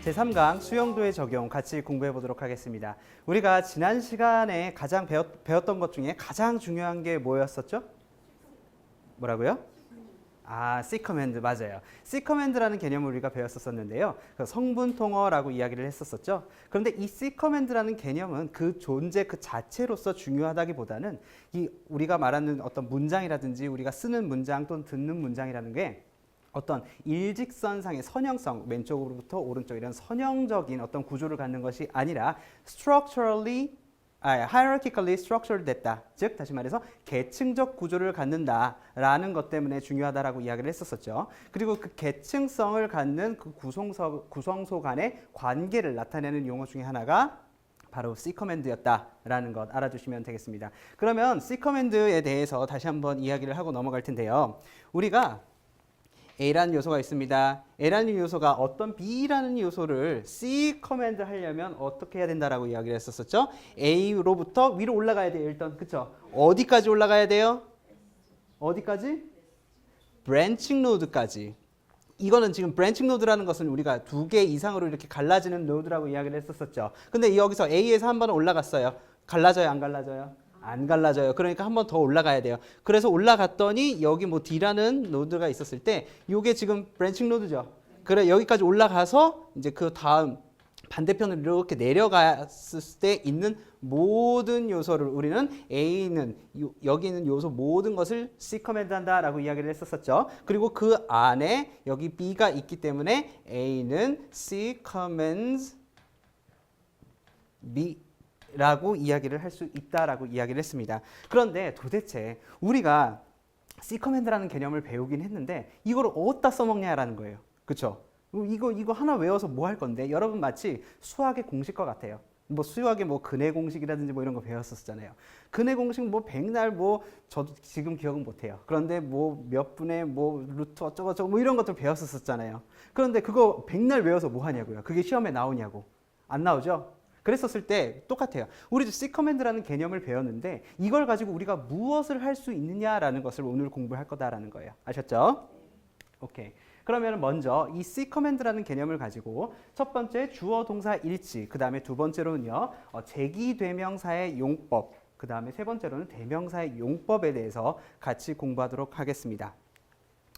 제3강 수용도의 적용 같이 공부해 보도록 하겠습니다. 우리가 지난 시간에 가장 배웠던 것 중에 가장 중요한 게 뭐였었죠? 뭐라고요? C 커맨드 맞아요. C 커맨드라는 개념을 우리가 배웠었는데요. 성분 통어라고 이야기를 했었었죠. 그런데 이 C 커맨드라는 개념은 그 존재 그 자체로서 중요하다기보다는 이 우리가 말하는 어떤 문장이라든지 우리가 쓰는 문장 또는 듣는 문장이라는 게 어떤 일직선상의 선형성, 왼쪽으로부터 오른쪽 이런 선형적인 어떤 구조를 갖는 것이 아니라 hierarchically structured 됐다. 즉 다시 말해서 계층적 구조를 갖는다라는 것 때문에 중요하다라고 이야기를 했었었죠. 그리고 그 계층성을 갖는 그 구성소 간의 관계를 나타내는 용어 중에 하나가 바로 C 커맨드였다라는 것 알아두시면 되겠습니다. 그러면 C 커맨드에 대해서 다시 한번 이야기를 하고 넘어갈 텐데요. 우리가 A라는 요소가 있습니다. A라는 요소가 어떤 B라는 요소를 C 커맨드 하려면 어떻게 해야 된다라고 이야기를 했었었죠. A로부터 위로 올라가야 돼요. 일단 그쵸? 어디까지 올라가야 돼요? 어디까지? 브랜칭 노드까지. 이거는 지금 브랜칭 노드라는 것은 우리가 두 개 이상으로 이렇게 갈라지는 노드라고 이야기를 했었었죠. 근데 여기서 A에서 한 번 올라갔어요. 갈라져요, 안 갈라져요? 안 갈라져요. 그러니까 한 번 더 올라가야 돼요. 그래서 올라갔더니 여기 뭐 D라는 노드가 있었을 때 이게 지금 브랜칭 노드죠. 그래 여기까지 올라가서 이제 그 다음 반대편으로 이렇게 내려갔을 때 있는 모든 요소를 우리는 A는 여기 있는 요소 모든 것을 C 커맨드 한다라고 이야기를 했었었죠. 그리고 그 안에 여기 B가 있기 때문에 A는 C 커맨드 B 라고 이야기를 할 수 있다라고 이야기를 했습니다. 그런데 도대체 우리가 C 커맨드라는 개념을 배우긴 했는데 이걸 어디다 써먹냐라는 거예요. 그렇죠? 이거 하나 외워서 뭐 할 건데 여러분 마치 수학의 공식과 같아요. 뭐 수학의 뭐 근해 공식이라든지 뭐 이런 거 배웠었잖아요. 근해 공식 뭐 백날 뭐 저도 지금 기억은 못 해요. 그런데 뭐 몇 분의 뭐 루트 어쩌고 저쩌고 뭐 이런 것들 배웠었잖아요. 그런데 그거 백날 외워서 뭐 하냐고요. 그게 시험에 나오냐고. 안 나오죠? 그랬었을 때 똑같아요. 우리도 C 커맨드라는 개념을 배웠는데 이걸 가지고 우리가 무엇을 할 수 있느냐라는 것을 오늘 공부할 거다라는 거예요. 아셨죠? 오케이. 그러면 먼저 이 C 커맨드라는 개념을 가지고 첫 번째 주어 동사 일치, 그 다음에 두 번째로는요 제기대명사의 용법, 그 다음에 세 번째로는 대명사의 용법에 대해서 같이 공부하도록 하겠습니다.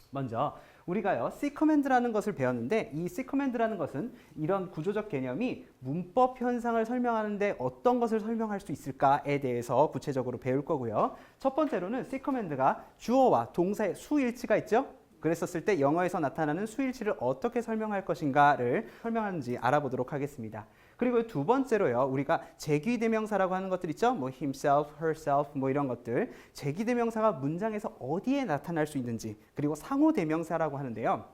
먼저 우리가요 C 커맨드라는 것을 배웠는데 이 C 커맨드라는 것은 이런 구조적 개념이 문법 현상을 설명하는데 어떤 것을 설명할 수 있을까에 대해서 구체적으로 배울 거고요. 첫 번째로는 C 커맨드가 주어와 동사의 수일치가 있죠. 그랬었을 때 영어에서 나타나는 수일치를 어떻게 설명할 것인가를 설명하는지 알아보도록 하겠습니다. 그리고 두 번째로요, 우리가 제기대명사라고 하는 것들 있죠? 뭐 himself, herself 뭐 이런 것들. 제기대명사가 문장에서 어디에 나타날 수 있는지, 그리고 상호대명사라고 하는데요.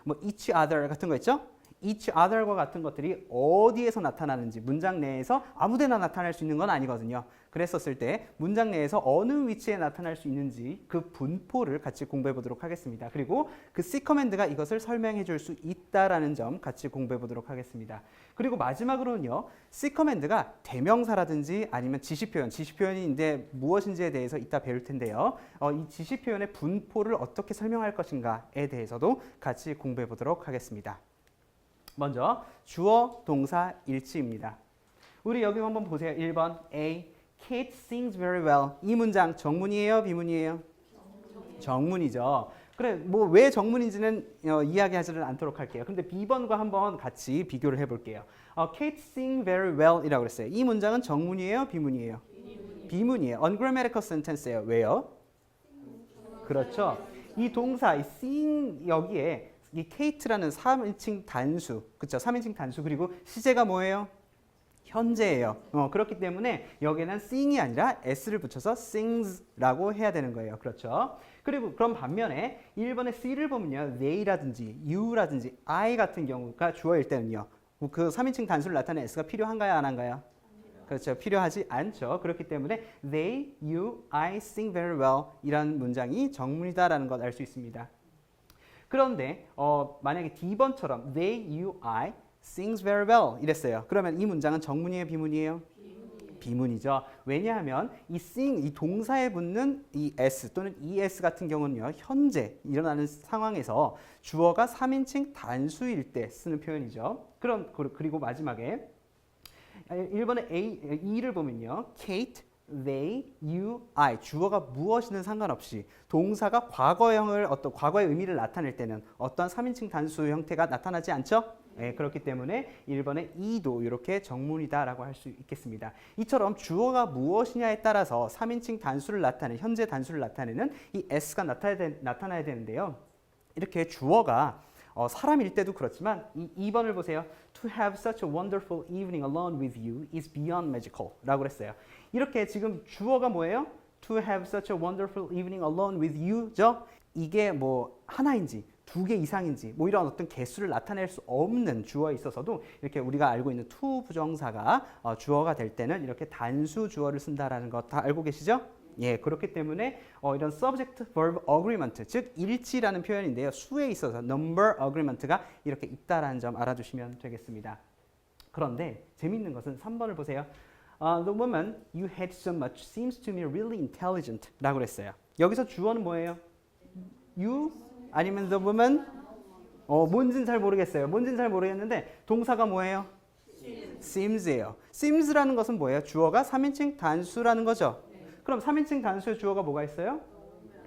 뭐 each other 같은 거 있죠? each other과 같은 것들이 어디에서 나타나는지 문장 내에서 아무데나 나타날 수 있는 건 아니거든요. 그랬었을 때 문장 내에서 어느 위치에 나타날 수 있는지 그 분포를 같이 공부해 보도록 하겠습니다. 그리고 그 C 커맨드가 이것을 설명해 줄 수 있다라는 점 같이 공부해 보도록 하겠습니다. 그리고 마지막으로는요. C 커맨드가 대명사라든지 아니면 지시표현인데 무엇인지에 대해서 이따 배울 텐데요. 이 지시표현의 분포를 어떻게 설명할 것인가에 대해서도 같이 공부해 보도록 하겠습니다. 먼저 주어, 동사, 일치입니다. 우리 여기 한번 보세요. 1번 A. Kate sings very well. 이 문장 정문이에요? 비문이에요? 정문이죠. 그래, 뭐 왜 정문인지는 이야기하지는 않도록 할게요. 근데 B번과 한번 같이 비교를 해볼게요. Kate sings very well 이라고 그랬어요. 이 문장은 정문이에요? 비문이에요? 비문이에요. Ungrammatical sentence예요. 왜요? 그렇죠. 이 동사, 이 sing 여기에 이 Kate라는 3인칭 단수, 그렇죠? 3인칭 단수 그리고 시제가 뭐예요? 현재예요. 그렇기 때문에 여기에는 sing이 아니라 s를 붙여서 sings라고 해야 되는 거예요. 그렇죠? 그리고 그럼 반면에 1번의 C를 보면요. they라든지 you라든지 I 같은 경우가 주어일 때는요. 그 3인칭 단수를 나타내는 s가 필요한가요? 안 한가요? 그렇죠. 필요하지 않죠. 그렇기 때문에 they, you, I sing very well 이라는 문장이 정문이다라는 걸 알 수 있습니다. 그런데 만약에 D번처럼 they, you, I sings very well 이랬어요. 그러면 이 문장은 정문이에요? 비문이에요? 비문이죠. 왜냐하면 이 sing, 이 동사에 붙는 이 s 또는 es 같은 경우는요. 현재 일어나는 상황에서 주어가 3인칭 단수일 때 쓰는 표현이죠. 그리고 마지막에 1번의 E를 보면요. Kate, they, you, I. 주어가 무엇이든 상관없이 동사가 과거형을 어떤 과거의 의미를 나타낼 때는 어떤 3인칭 단수 형태가 나타나지 않죠? 네, 그렇기 때문에 1번의 E도 이렇게 정문이다라고 할 수 있겠습니다. 이처럼 주어가 무엇이냐에 따라서 3인칭 단수를 나타내는 현재 단수를 나타내는 이 S가 나타나야 되는데요. 이렇게 주어가 사람일 때도 그렇지만 이 2번을 보세요. To have such a wonderful evening alone with you is beyond magical 라고 그랬어요. 이렇게 지금 주어가 뭐예요? To have such a wonderful evening alone with you죠? 이게 뭐 하나인지 두 개 이상인지 뭐 이런 어떤 개수를 나타낼 수 없는 주어에 있어서도 이렇게 우리가 알고 있는 to 부정사가 주어가 될 때는 이렇게 단수 주어를 쓴다라는 거 다 알고 계시죠? 예, 그렇기 때문에 이런 subject verb agreement, 즉 일치라는 표현인데요. 수에 있어서 number agreement가 이렇게 있다라는 점 알아두시면 되겠습니다. 그런데 재미있는 것은 3번을 보세요. The woman you hate so much seems to me really intelligent 라고 그랬어요. 여기서 주어는 뭐예요? You? 아니면 the woman? 뭔지는 잘 모르겠어요. 뭔지는 잘 모르겠는데 동사가 뭐예요? Seems예요. Seems라는 것은 뭐예요? 주어가 3인칭 단수라는 거죠. 그럼 3인칭 단수의 주어가 뭐가 있어요?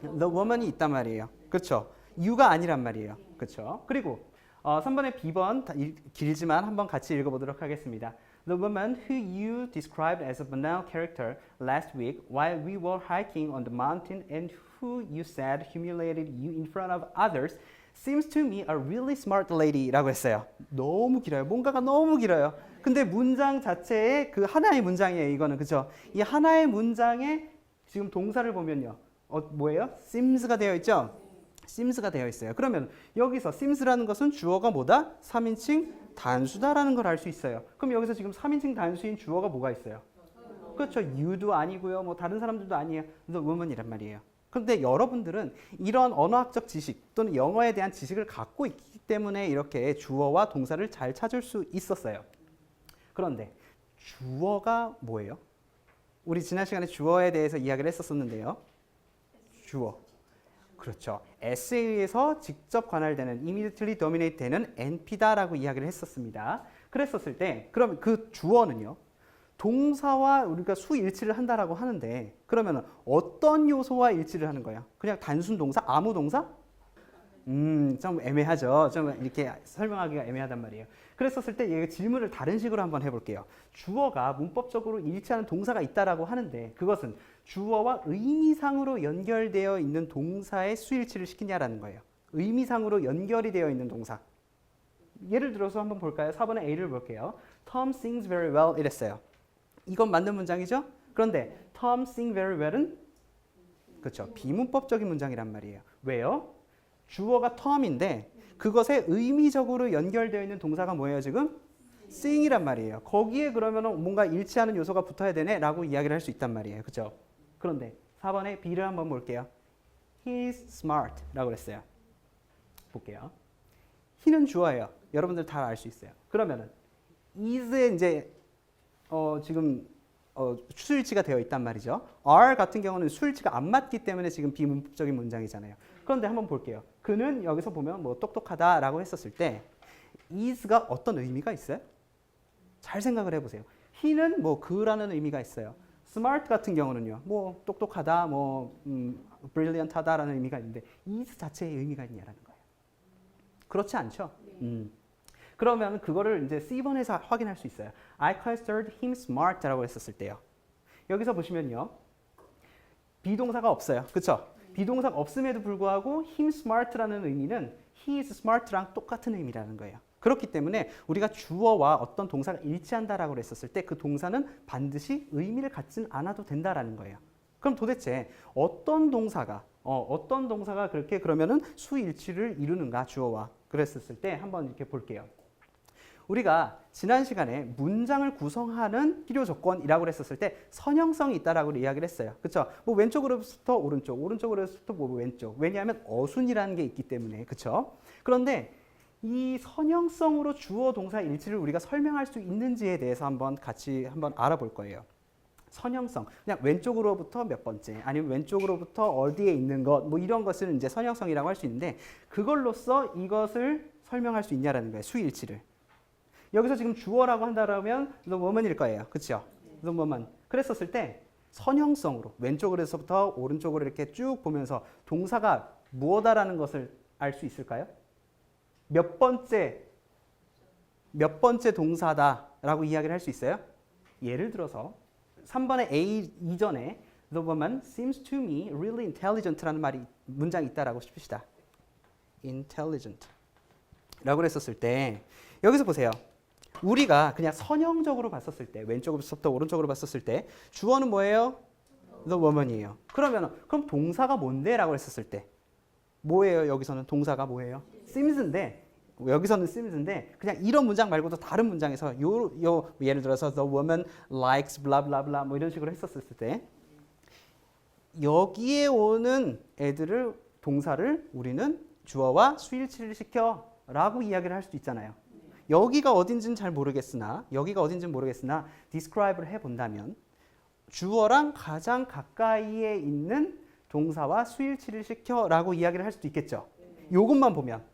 The woman이 있단 말이에요. 그렇죠? you가 아니란 말이에요. 그렇죠? 그리고 3번의 B번 길지만 한번 같이 읽어보도록 하겠습니다. The woman who you described as a banal character last week while we were hiking on the mountain and who you said humiliated you in front of others seems to me a really smart lady 라고 했어요. 너무 길어요. 뭔가가 너무 길어요. 근데 문장 자체에 그 하나의 문장이에요. 이거는 그죠? 이 하나의 문장에 지금 동사를 보면요. 뭐예요? Seems가 되어 있죠? Seems가 되어 있어요. 그러면 여기서 Seems라는 것은 주어가 뭐다? 3인칭 단수다라는 걸 알 수 있어요. 그럼 여기서 지금 3인칭 단수인 주어가 뭐가 있어요? 그렇죠. you도 아니고요. 뭐 다른 사람들도 아니에요. The woman이란 말이에요. 그런데 여러분들은 이런 언어학적 지식 또는 영어에 대한 지식을 갖고 있기 때문에 이렇게 주어와 동사를 잘 찾을 수 있었어요. 그런데 주어가 뭐예요? 우리 지난 시간에 주어에 대해서 이야기를 했었는데요. 주어. 그렇죠. S에 의해서 직접 관할되는, immediately dominate 되는 NP다라고 이야기를 했었습니다. 그랬었을 때, 그럼 그 주어는요, 동사와 우리가 수일치를 한다라고 하는데, 그러면 어떤 요소와 일치를 하는 거예요? 그냥 단순 동사, 아무 동사? 좀 애매하죠. 좀 이렇게 설명하기가 애매하단 말이에요. 그랬었을 때 질문을 다른 식으로 한번 해볼게요. 주어가 문법적으로 일치하는 동사가 있다라고 하는데 그것은 주어와 의미상으로 연결되어 있는 동사의 수일치를 시키냐라는 거예요. 의미상으로 연결이 되어 있는 동사. 예를 들어서 한번 볼까요? 4번의 A를 볼게요. Tom sings very well 이랬어요. 이건 맞는 문장이죠? 그런데 Tom sings very well은 그렇죠. 비문법적인 문장이란 말이에요. 왜요? 주어가 Tom인데 그것에 의미적으로 연결되어 있는 동사가 뭐예요 지금? sing이란 말이에요. 거기에 그러면 뭔가 일치하는 요소가 붙어야 되네 라고 이야기를 할 수 있단 말이에요. 그렇죠? 그런데 4번에 B를 한번 볼게요. He's smart 라고 그랬어요. 볼게요. he는 주어예요. 여러분들 다 알 수 있어요. 그러면은 is에 이제 지금 수일치가 되어 있단 말이죠. are 같은 경우는 수일치가 안 맞기 때문에 지금 비문법적인 문장이잖아요. 그런데 한번 볼게요. 그는 여기서 보면 뭐 똑똑하다라고 했었을 때 is가 어떤 의미가 있어요? 잘 생각을 해보세요. he는 뭐 그라는 의미가 있어요. smart 같은 경우는요. 뭐 똑똑하다, 뭐 brilliant하다라는 의미가 있는데 is 자체의 의미가 있냐라는 거예요. 그렇지 않죠? 그러면 그거를 이제 C번에서 확인할 수 있어요. I considered him smart라고 했었을 때요. 여기서 보시면요. 비동사가 없어요. 그렇죠? 비동사가 없음에도 불구하고 him smart라는 의미는 he is smart랑 똑같은 의미라는 거예요. 그렇기 때문에 우리가 주어와 어떤 동사가 일치한다라고 했었을 때 그 동사는 반드시 의미를 갖진 않아도 된다라는 거예요. 그럼 도대체 어떤 동사가 그렇게 그러면은 수일치를 이루는가 주어와 그랬었을 때 한번 이렇게 볼게요. 우리가 지난 시간에 문장을 구성하는 필요 조건이라고 했었을 때 선형성이 있다라고 이야기를 했어요. 그렇죠? 뭐 왼쪽으로부터 오른쪽, 오른쪽으로부터 뭐 왼쪽. 왜냐하면 어순이라는 게 있기 때문에. 그렇죠? 그런데 이 선형성으로 주어 동사 일치를 우리가 설명할 수 있는지에 대해서 같이 한번 알아볼 거예요. 선형성. 그냥 왼쪽으로부터 몇 번째, 아니면 왼쪽으로부터 어디에 있는 것, 뭐 이런 것을 이제 선형성이라고 할 수 있는데 그걸로써 이것을 설명할 수 있냐라는 거예요. 수일치를. 여기서 지금 주어라고 한다면 the woman일 거예요. 그렇죠? the woman. 그랬었을 때 선형성으로 왼쪽으로서부터 오른쪽으로 이렇게 쭉 보면서 동사가 무엇다라는 것을 알 수 있을까요? 몇 번째 동사다라고 이야기를 할 수 있어요? 예를 들어서 3번의 A 이전에 the woman seems to me really intelligent라는 문장이 있다라고 싶으시다. intelligent 라고 했었을 때 여기서 보세요. 우리가 그냥 선형적으로 봤었을 때 왼쪽으로부터 오른쪽으로 봤었을 때 주어는 뭐예요? the woman이에요. 그럼 동사가 뭔데? 라고 했었을 때 뭐예요? 여기서는 동사가 뭐예요? semes인데 여기서는 semes인데 그냥 이런 문장 말고도 다른 문장에서 예를 들어서 the woman likes blah blah blah 뭐 이런 식으로 했었을 때 여기에 오는 애들을 동사를 우리는 주어와 수일치를 시켜 라고 이야기를 할 수도 있잖아요. 여기가 어딘지는 잘 모르겠으나 describe를 해본다면 주어랑 가장 가까이에 있는 동사와 수일치를 시켜 라고 이야기를 할 수도 있겠죠. 요것만 보면.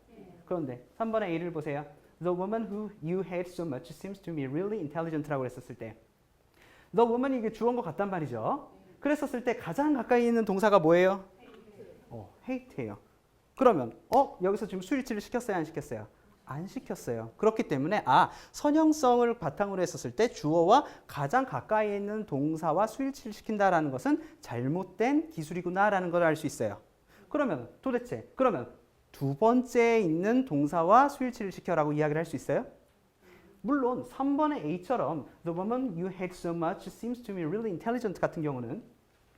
그런데 3번의 A를 보세요. The woman who you hate so much seems to me really intelligent라고 했었을 때 The woman이 이게 주어인 것 같단 말이죠. 그랬었을 때 가장 가까이 있는 동사가 뭐예요? hate예요. 그러면 여기서 지금 수일치를 시켰어요? 안 시켰어요? 안 시켰어요. 그렇기 때문에 선형성을 바탕으로 했었을 때 주어와 가장 가까이 있는 동사와 수일치를 시킨다라는 것은 잘못된 기술이구나라는 걸 알 수 있어요. 그러면 두 번째에 있는 동사와 수일치를 시켜라고 이야기를 할 수 있어요? 물론 3번의 A처럼 The woman you hate so much seems to me really intelligent 같은 경우는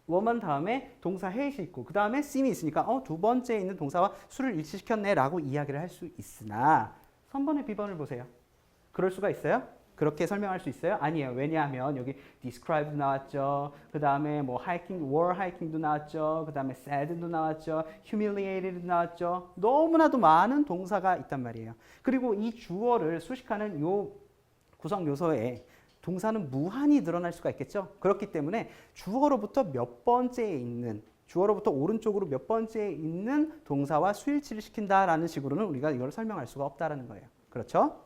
woman 다음에 동사 hate이 있고 그 다음에 seem이 있으니까 두 번째에 있는 동사와 수를 일치시켰네 라고 이야기를 할 수 있으나 3번의 B번을 보세요. 그럴 수가 있어요? 그렇게 설명할 수 있어요? 아니에요. 왜냐하면 여기 describe도 나왔죠. 그 다음에 뭐 hiking, war hiking도 나왔죠. 그 다음에 sad도 나왔죠. humiliated도 나왔죠. 너무나도 많은 동사가 있단 말이에요. 그리고 이 주어를 수식하는 요 구성 요소에 동사는 무한히 늘어날 수가 있겠죠. 그렇기 때문에 주어로부터 오른쪽으로 몇 번째에 있는 동사와 수일치를 시킨다라는 식으로는 우리가 이걸 설명할 수가 없다라는 거예요. 그렇죠?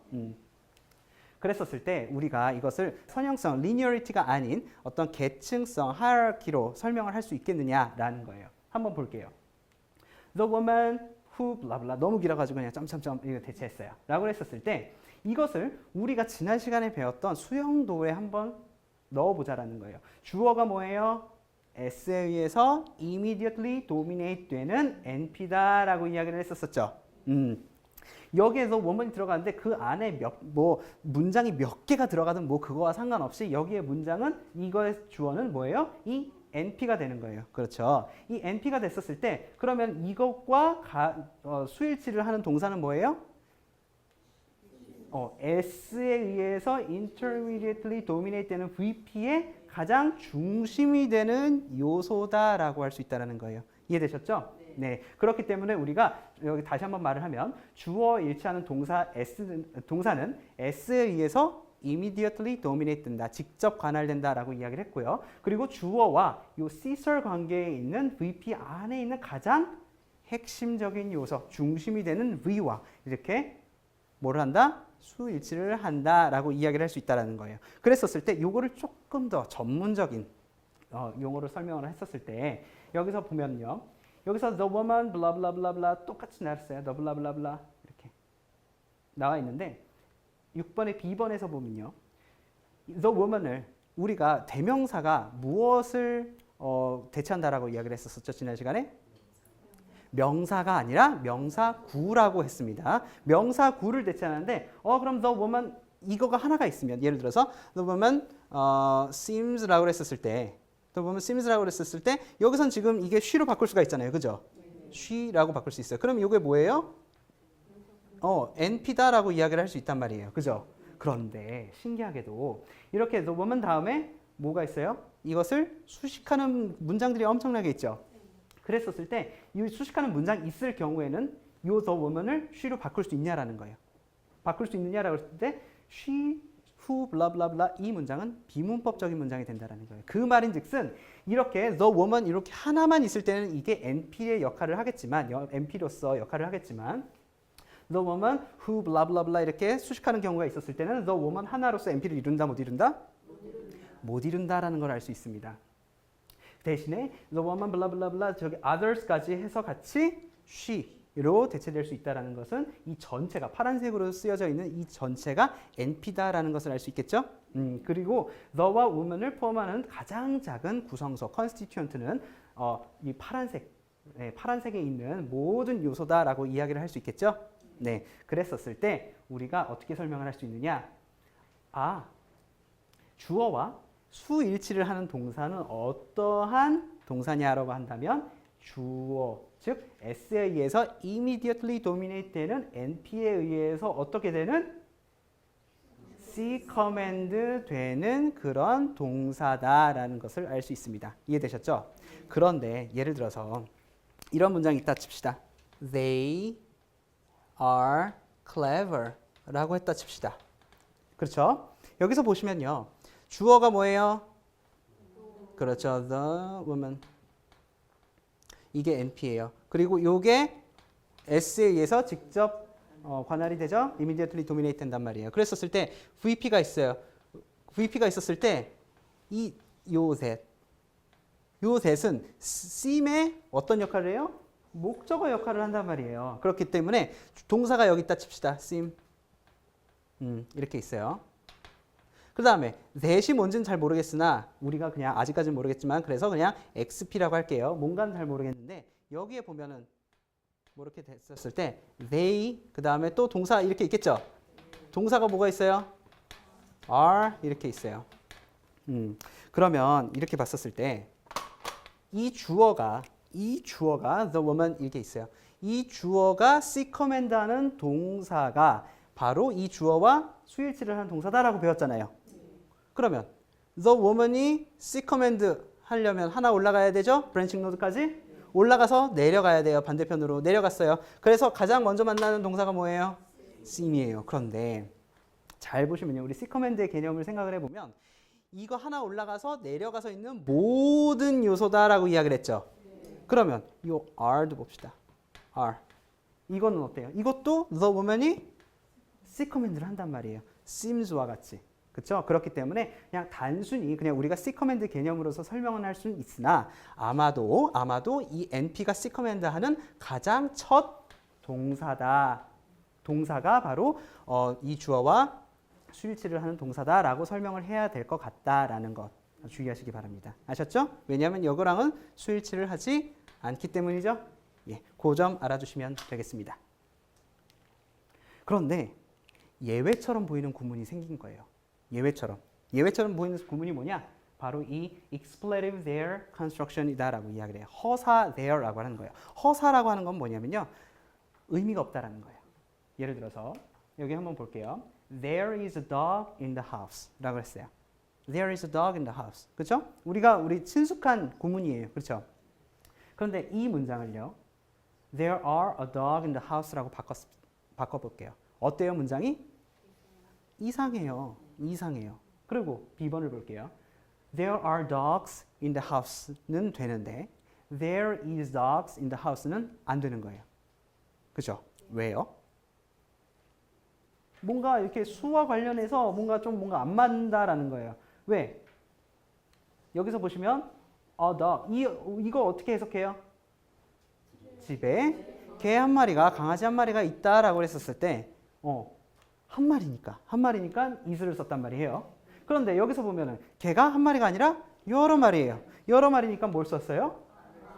그랬었을 때 우리가 이것을 선형성, linearity가 아닌 어떤 계층성, hierarchy로 설명을 할 수 있겠느냐라는 거예요. 한번 볼게요. The woman who blah blah 너무 길어가지고 그냥 점점점 이거 대체했어요. 라고 했었을 때 이것을 우리가 지난 시간에 배웠던 수형도에 한번 넣어보자라는 거예요. 주어가 뭐예요? S에 의해서 immediately dominate 되는 NP다라고 이야기를 했었었죠. 여기에서 woman이 들어가는데 그 안에 문장이 몇 개가 들어가든 그거와 상관없이 여기에 문장은 이거의 주어는 뭐예요? 이 NP가 되는 거예요. 그렇죠. 이 NP가 됐었을 때 그러면 이것과 수일치를 하는 동사는 뭐예요? S에 의해서 intermediately dominate 되는 VP의 가장 중심이 되는 요소다라고 할 수 있다는 거예요. 이해되셨죠? 네. 그렇기 때문에 우리가 여기 다시 한번 말을 하면 주어 일치하는 동사는 S에 의해서 immediately dominate 된다. 직접 관할된다라고 이야기를 했고요. 그리고 주어와 요 Caesar 관계에 있는 VP 안에 있는 가장 핵심적인 요소, 중심이 되는 V와 이렇게 뭐를 한다? 수일치를 한다라고 이야기를 할 수 있다는 거예요. 그랬었을 때 요거를 조금 더 전문적인 용어로 설명을 했었을 때 여기서 보면요. 여기서 the woman blah blah blah blah 똑같이 나왔어요. the blah blah blah 이렇게 나와 있는데 6번의 B번에서 보면요. the woman을 우리가 대명사가 무엇을 대체한다라고 이야기를 했었었죠. 지난 시간에? 명사가 아니라 명사구라고 했습니다. 명사구를 대체하는데 그럼 the woman 이거가 하나가 있으면 예를 들어서 the woman seems라고 했었을 때 the woman seems라고 했었을 때 여기선 지금 이게 she로 바꿀 수가 있잖아요. 그죠? she라고 바꿀 수 있어요. 그럼 이게 뭐예요? NP다라고 이야기를 할 수 있단 말이에요. 그죠? 그런데 신기하게도 이렇게 the woman 다음에 뭐가 있어요? 이것을 수식하는 문장들이 엄청나게 있죠. 그랬었을 때 이 수식하는 문장이 있을 경우에는 요 the woman을 she로 바꿀 수 있냐라는 거예요. 바꿀 수 있느냐라고 했을 때 she who blah blah blah 이 문장은 비문법적인 문장이 된다라는 거예요. 그 말인즉슨 이렇게 the woman 이렇게 하나만 있을 때는 이게 NP의 역할을 하겠지만 NP로서 역할을 하겠지만 the woman who blah blah blah 이렇게 수식하는 경우가 있었을 때는 the woman 하나로서 NP를 이룬다 못 이룬다? 못 이룬다라는 걸 알 수 있습니다. 대신에 the woman blah blah blah 저기 others까지 해서 같이 she로 대체될 수 있다라는 것은 이 전체가 파란색으로 쓰여져 있는 이 전체가 NP다라는 것을 알 수 있겠죠? 그리고 the와 woman을 포함하는 가장 작은 구성소 constituent는 이 파란색에 있는 모든 요소다라고 이야기를 할 수 있겠죠? 네, 그랬었을 때 우리가 어떻게 설명을 할 수 있느냐? 주어와 수일치를 하는 동사는 어떠한 동사냐라고 한다면 주어, 즉 S에 의해서 immediately dominate 되는 NP에 의해서 어떻게 되는 C command 되는 그런 동사다라는 것을 알 수 있습니다. 이해되셨죠? 그런데 예를 들어서 이런 문장이 있다 칩시다. They are clever 라고 했다 칩시다. 그렇죠? 여기서 보시면요. 주어가 뭐예요? 그렇죠. The woman. 이게 NP예요. 그리고 이게 S에 의해서 직접 관할이 되죠. immediately dominate 된단 말이에요. 그랬었을 때 VP가 있어요. VP가 있었을 때 요 셋은 seem의 어떤 역할을 해요? 목적어 역할을 한단 말이에요. 그렇기 때문에 동사가 여기 있다 칩시다. seem. 이렇게 있어요. 그 다음에 that이 뭔지는 잘 모르겠으나 우리가 그냥 아직까지는 모르겠지만 그래서 그냥 XP라고 할게요. 뭔가는 잘 모르겠는데 여기에 보면은 뭐 이렇게 됐었을 때 they 그 다음에 또 동사 이렇게 있겠죠. 동사가 뭐가 있어요? are 이렇게 있어요. 그러면 이렇게 봤었을 때 이 주어가 the woman 이렇게 있어요. 이 주어가 C command 하는 동사가 바로 이 주어와 수일치를 하는 동사다라고 배웠잖아요. 그러면 the woman이 C command 하려면 하나 올라가야 되죠? 브랜칭 노드까지 올라가서 내려가야 돼요. 반대편으로 내려갔어요. 그래서 가장 먼저 만나는 동사가 뭐예요? seem이에요. 그런데 잘 보시면요. 우리 C command의 개념을 생각을 해보면 이거 하나 올라가서 내려가서 있는 모든 요소다라고 이야기를 했죠. 그러면 이 are도 봅시다. are. 이거는 어때요? 이것도 the woman이 C command를 한단 말이에요. seems와 같이. 그렇죠? 그렇기 때문에 그냥 단순히 그냥 우리가 C command 개념으로서 설명은 할 수는 있으나 아마도 이 NP가 C command 하는 가장 첫 동사다. 동사가 바로 이 주어와 수일치를 하는 동사다라고 설명을 해야 될 것 같다라는 것 주의하시기 바랍니다. 아셨죠? 왜냐하면 이거랑은 수일치를 하지 않기 때문이죠. 예, 그 점 알아주시면 되겠습니다. 그런데 예외처럼 보이는 구문이 생긴 거예요. 예외처럼 보이는 구문이 뭐냐? 바로 이 expletive there construction이다라고 이야기를 해요. 허사 there라고 하는 거예요. 허사라고 하는 건 뭐냐면요. 의미가 없다라는 거예요. 예를 들어서 여기 한번 볼게요. There is a dog in the house 라고 했어요. There is a dog in the house. 그렇죠? 우리 친숙한 구문이에요. 그렇죠? 그런데 이 문장을요. There are a dog in the house라고 바꿔볼게요. 어때요, 문장이? 이상해요. 그리고 B번을 볼게요. There are dogs in the house는 되는데 There is dogs in the house는 안 되는 거예요. 그죠? 왜요? 뭔가 이렇게 수와 관련해서 뭔가 안 맞는다라는 거예요. 왜? 여기서 보시면 a dog 이거 어떻게 해석해요? 집에 개 한 마리가 강아지 한 마리가 있다라고 했었을 때 한 마리니까 is를 썼단 말이에요. 그런데 여기서 보면은 개가 한 마리가 아니라 여러 마리예요. 여러 마리니까 뭘 썼어요?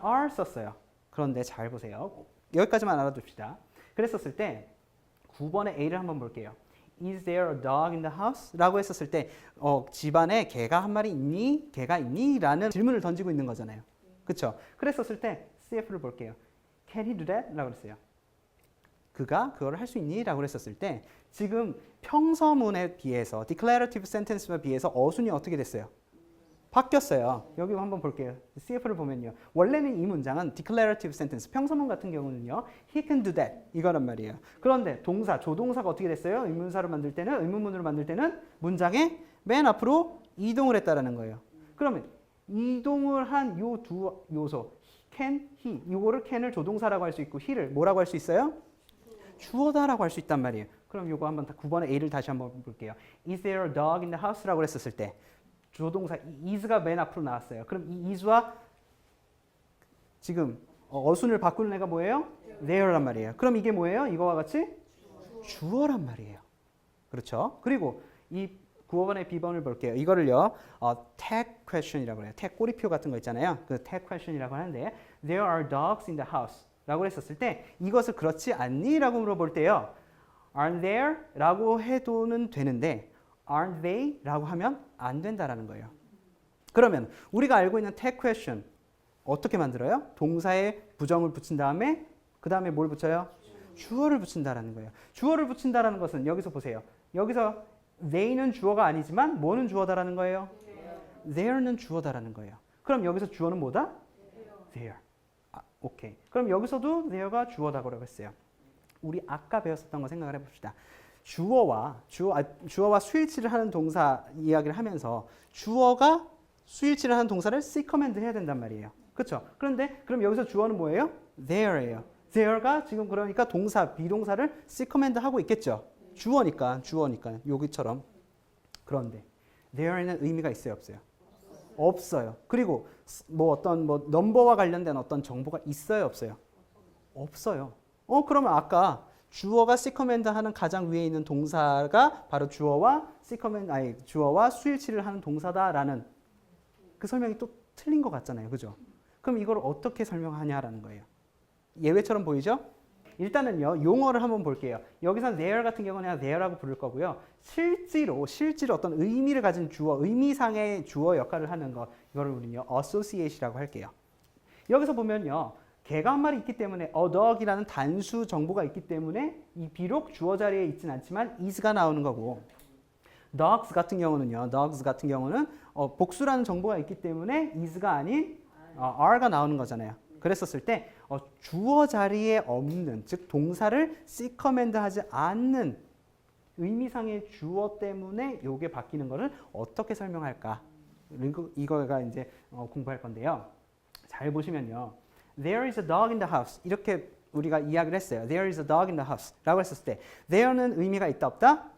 are 썼어요. 그런데 잘 보세요. 여기까지만 알아둡시다. 그랬었을 때 9번의 A를 한번 볼게요. Is there a dog in the house? 라고 했었을 때 집안에 개가 한 마리 있니? 개가 있니? 라는 질문을 던지고 있는 거잖아요. 그렇죠? 그랬었을 때 CF를 볼게요. Can he do that? 라고 그랬어요. 그가 그거를 할 수 있니? 라고 했었을 때 지금 평서문에 비해서 declarative sentence에 비해서 어순이 어떻게 됐어요? 바뀌었어요. 여기 한번 볼게요. CF를 보면요. 원래는 이 문장은 declarative sentence, 평서문 같은 경우는요. He can do that 이거란 말이에요. 그런데 동사, 조동사가 어떻게 됐어요? 의문사를 만들 때는, 의문문으로 만들 때는 문장의 맨 앞으로 이동을 했다라는 거예요. 그러면 이동을 한 요 두 요소, can, he, 이거를 can을 조동사라고 할 수 있고 he를 뭐라고 할 수 있어요? 주어다라고 할 수 있단 말이에요. 그럼 이거 한번 9번의 A를 다시 한번 볼게요. Is there a dog in the house라고 했었을 때 조동사 is가 맨 앞으로 나왔어요. 그럼 이 is와 지금 어순을 바꾸는 애가 뭐예요? there란 말이에요. 그럼 이게 뭐예요? 이거와 같이 주어란 말이에요. 그렇죠? 그리고 이 9번의 B번을 볼게요. 이거를요. tag question이라고 해요. tag 꼬리표 같은 거 있잖아요. 그 tag question이라고 하는데 there are dogs in the house 라고 했었을 때 이것을 그렇지 않니? 라고 물어볼 때요. aren't there? 라고 해도는 되는데 aren't they? 라고 하면 안 된다라는 거예요. 그러면 우리가 알고 있는 tag question 어떻게 만들어요? 동사에 부정을 붙인 다음에 그 다음에 뭘 붙여요? 주어를 붙인다라는 거예요. 주어를 붙인다라는 것은 여기서 보세요. 여기서 they는 주어가 아니지만 뭐는 주어다라는 거예요? there는 주어다라는 거예요. 그럼 여기서 주어는 뭐다? there. 오케이. 그럼 여기서도 there가 주어다고 했어요. 우리 아까 배웠었던 거 생각을 해봅시다. 주어와 수일치를 하는 동사 이야기를 하면서 주어가 수일치를 하는 동사를 C 커맨드 해야 된단 말이에요. 그렇죠? 그런데 그럼 여기서 주어는 뭐예요? there예요. there가 지금 그러니까 동사, 비동사를 C 커맨드 하고 있겠죠. 주어니까 여기처럼. 그런데 there에는 의미가 있어요, 없어요? 없어요. 그리고 어떤 넘버와 관련된 어떤 정보가 있어요, 없어요? 없어요. 그러면 아까 주어가 C 커맨드 하는 가장 위에 있는 동사가 바로 주어와 수일치를 하는 동사다라는 그 설명이 또 틀린 것 같잖아요. 그죠? 그럼 이걸 어떻게 설명하냐라는 거예요. 예외처럼 보이죠? 일단은요, 용어를 한번 볼게요. 여기서 there 같은 경우는 there라고 부를 거고요. 실제로 어떤 의미를 가진 주어, 의미상의 주어 역할을 하는 거, 이거를 우리는요, associate이라고 할게요. 여기서 보면요, 개가 한 마리 있기 때문에 a dog이라는 단수 정보가 있기 때문에 이 비록 주어 자리에 있진 않지만 is가 나오는 거고, dogs 같은 경우는 복수라는 정보가 있기 때문에 is가 아닌 are가 나오는 거잖아요. 그랬었을 때 주어 자리에 없는, 즉 동사를 C 커맨드 하지 않는 의미상의 주어 때문에 요게 바뀌는 거를 어떻게 설명할까? 이거가 이제 공부할 건데요. 잘 보시면요. There is a dog in the house. 이렇게 우리가 이야기를 했어요. There is a dog in the house. 라고 했을 때 there는 의미가 있다 없다?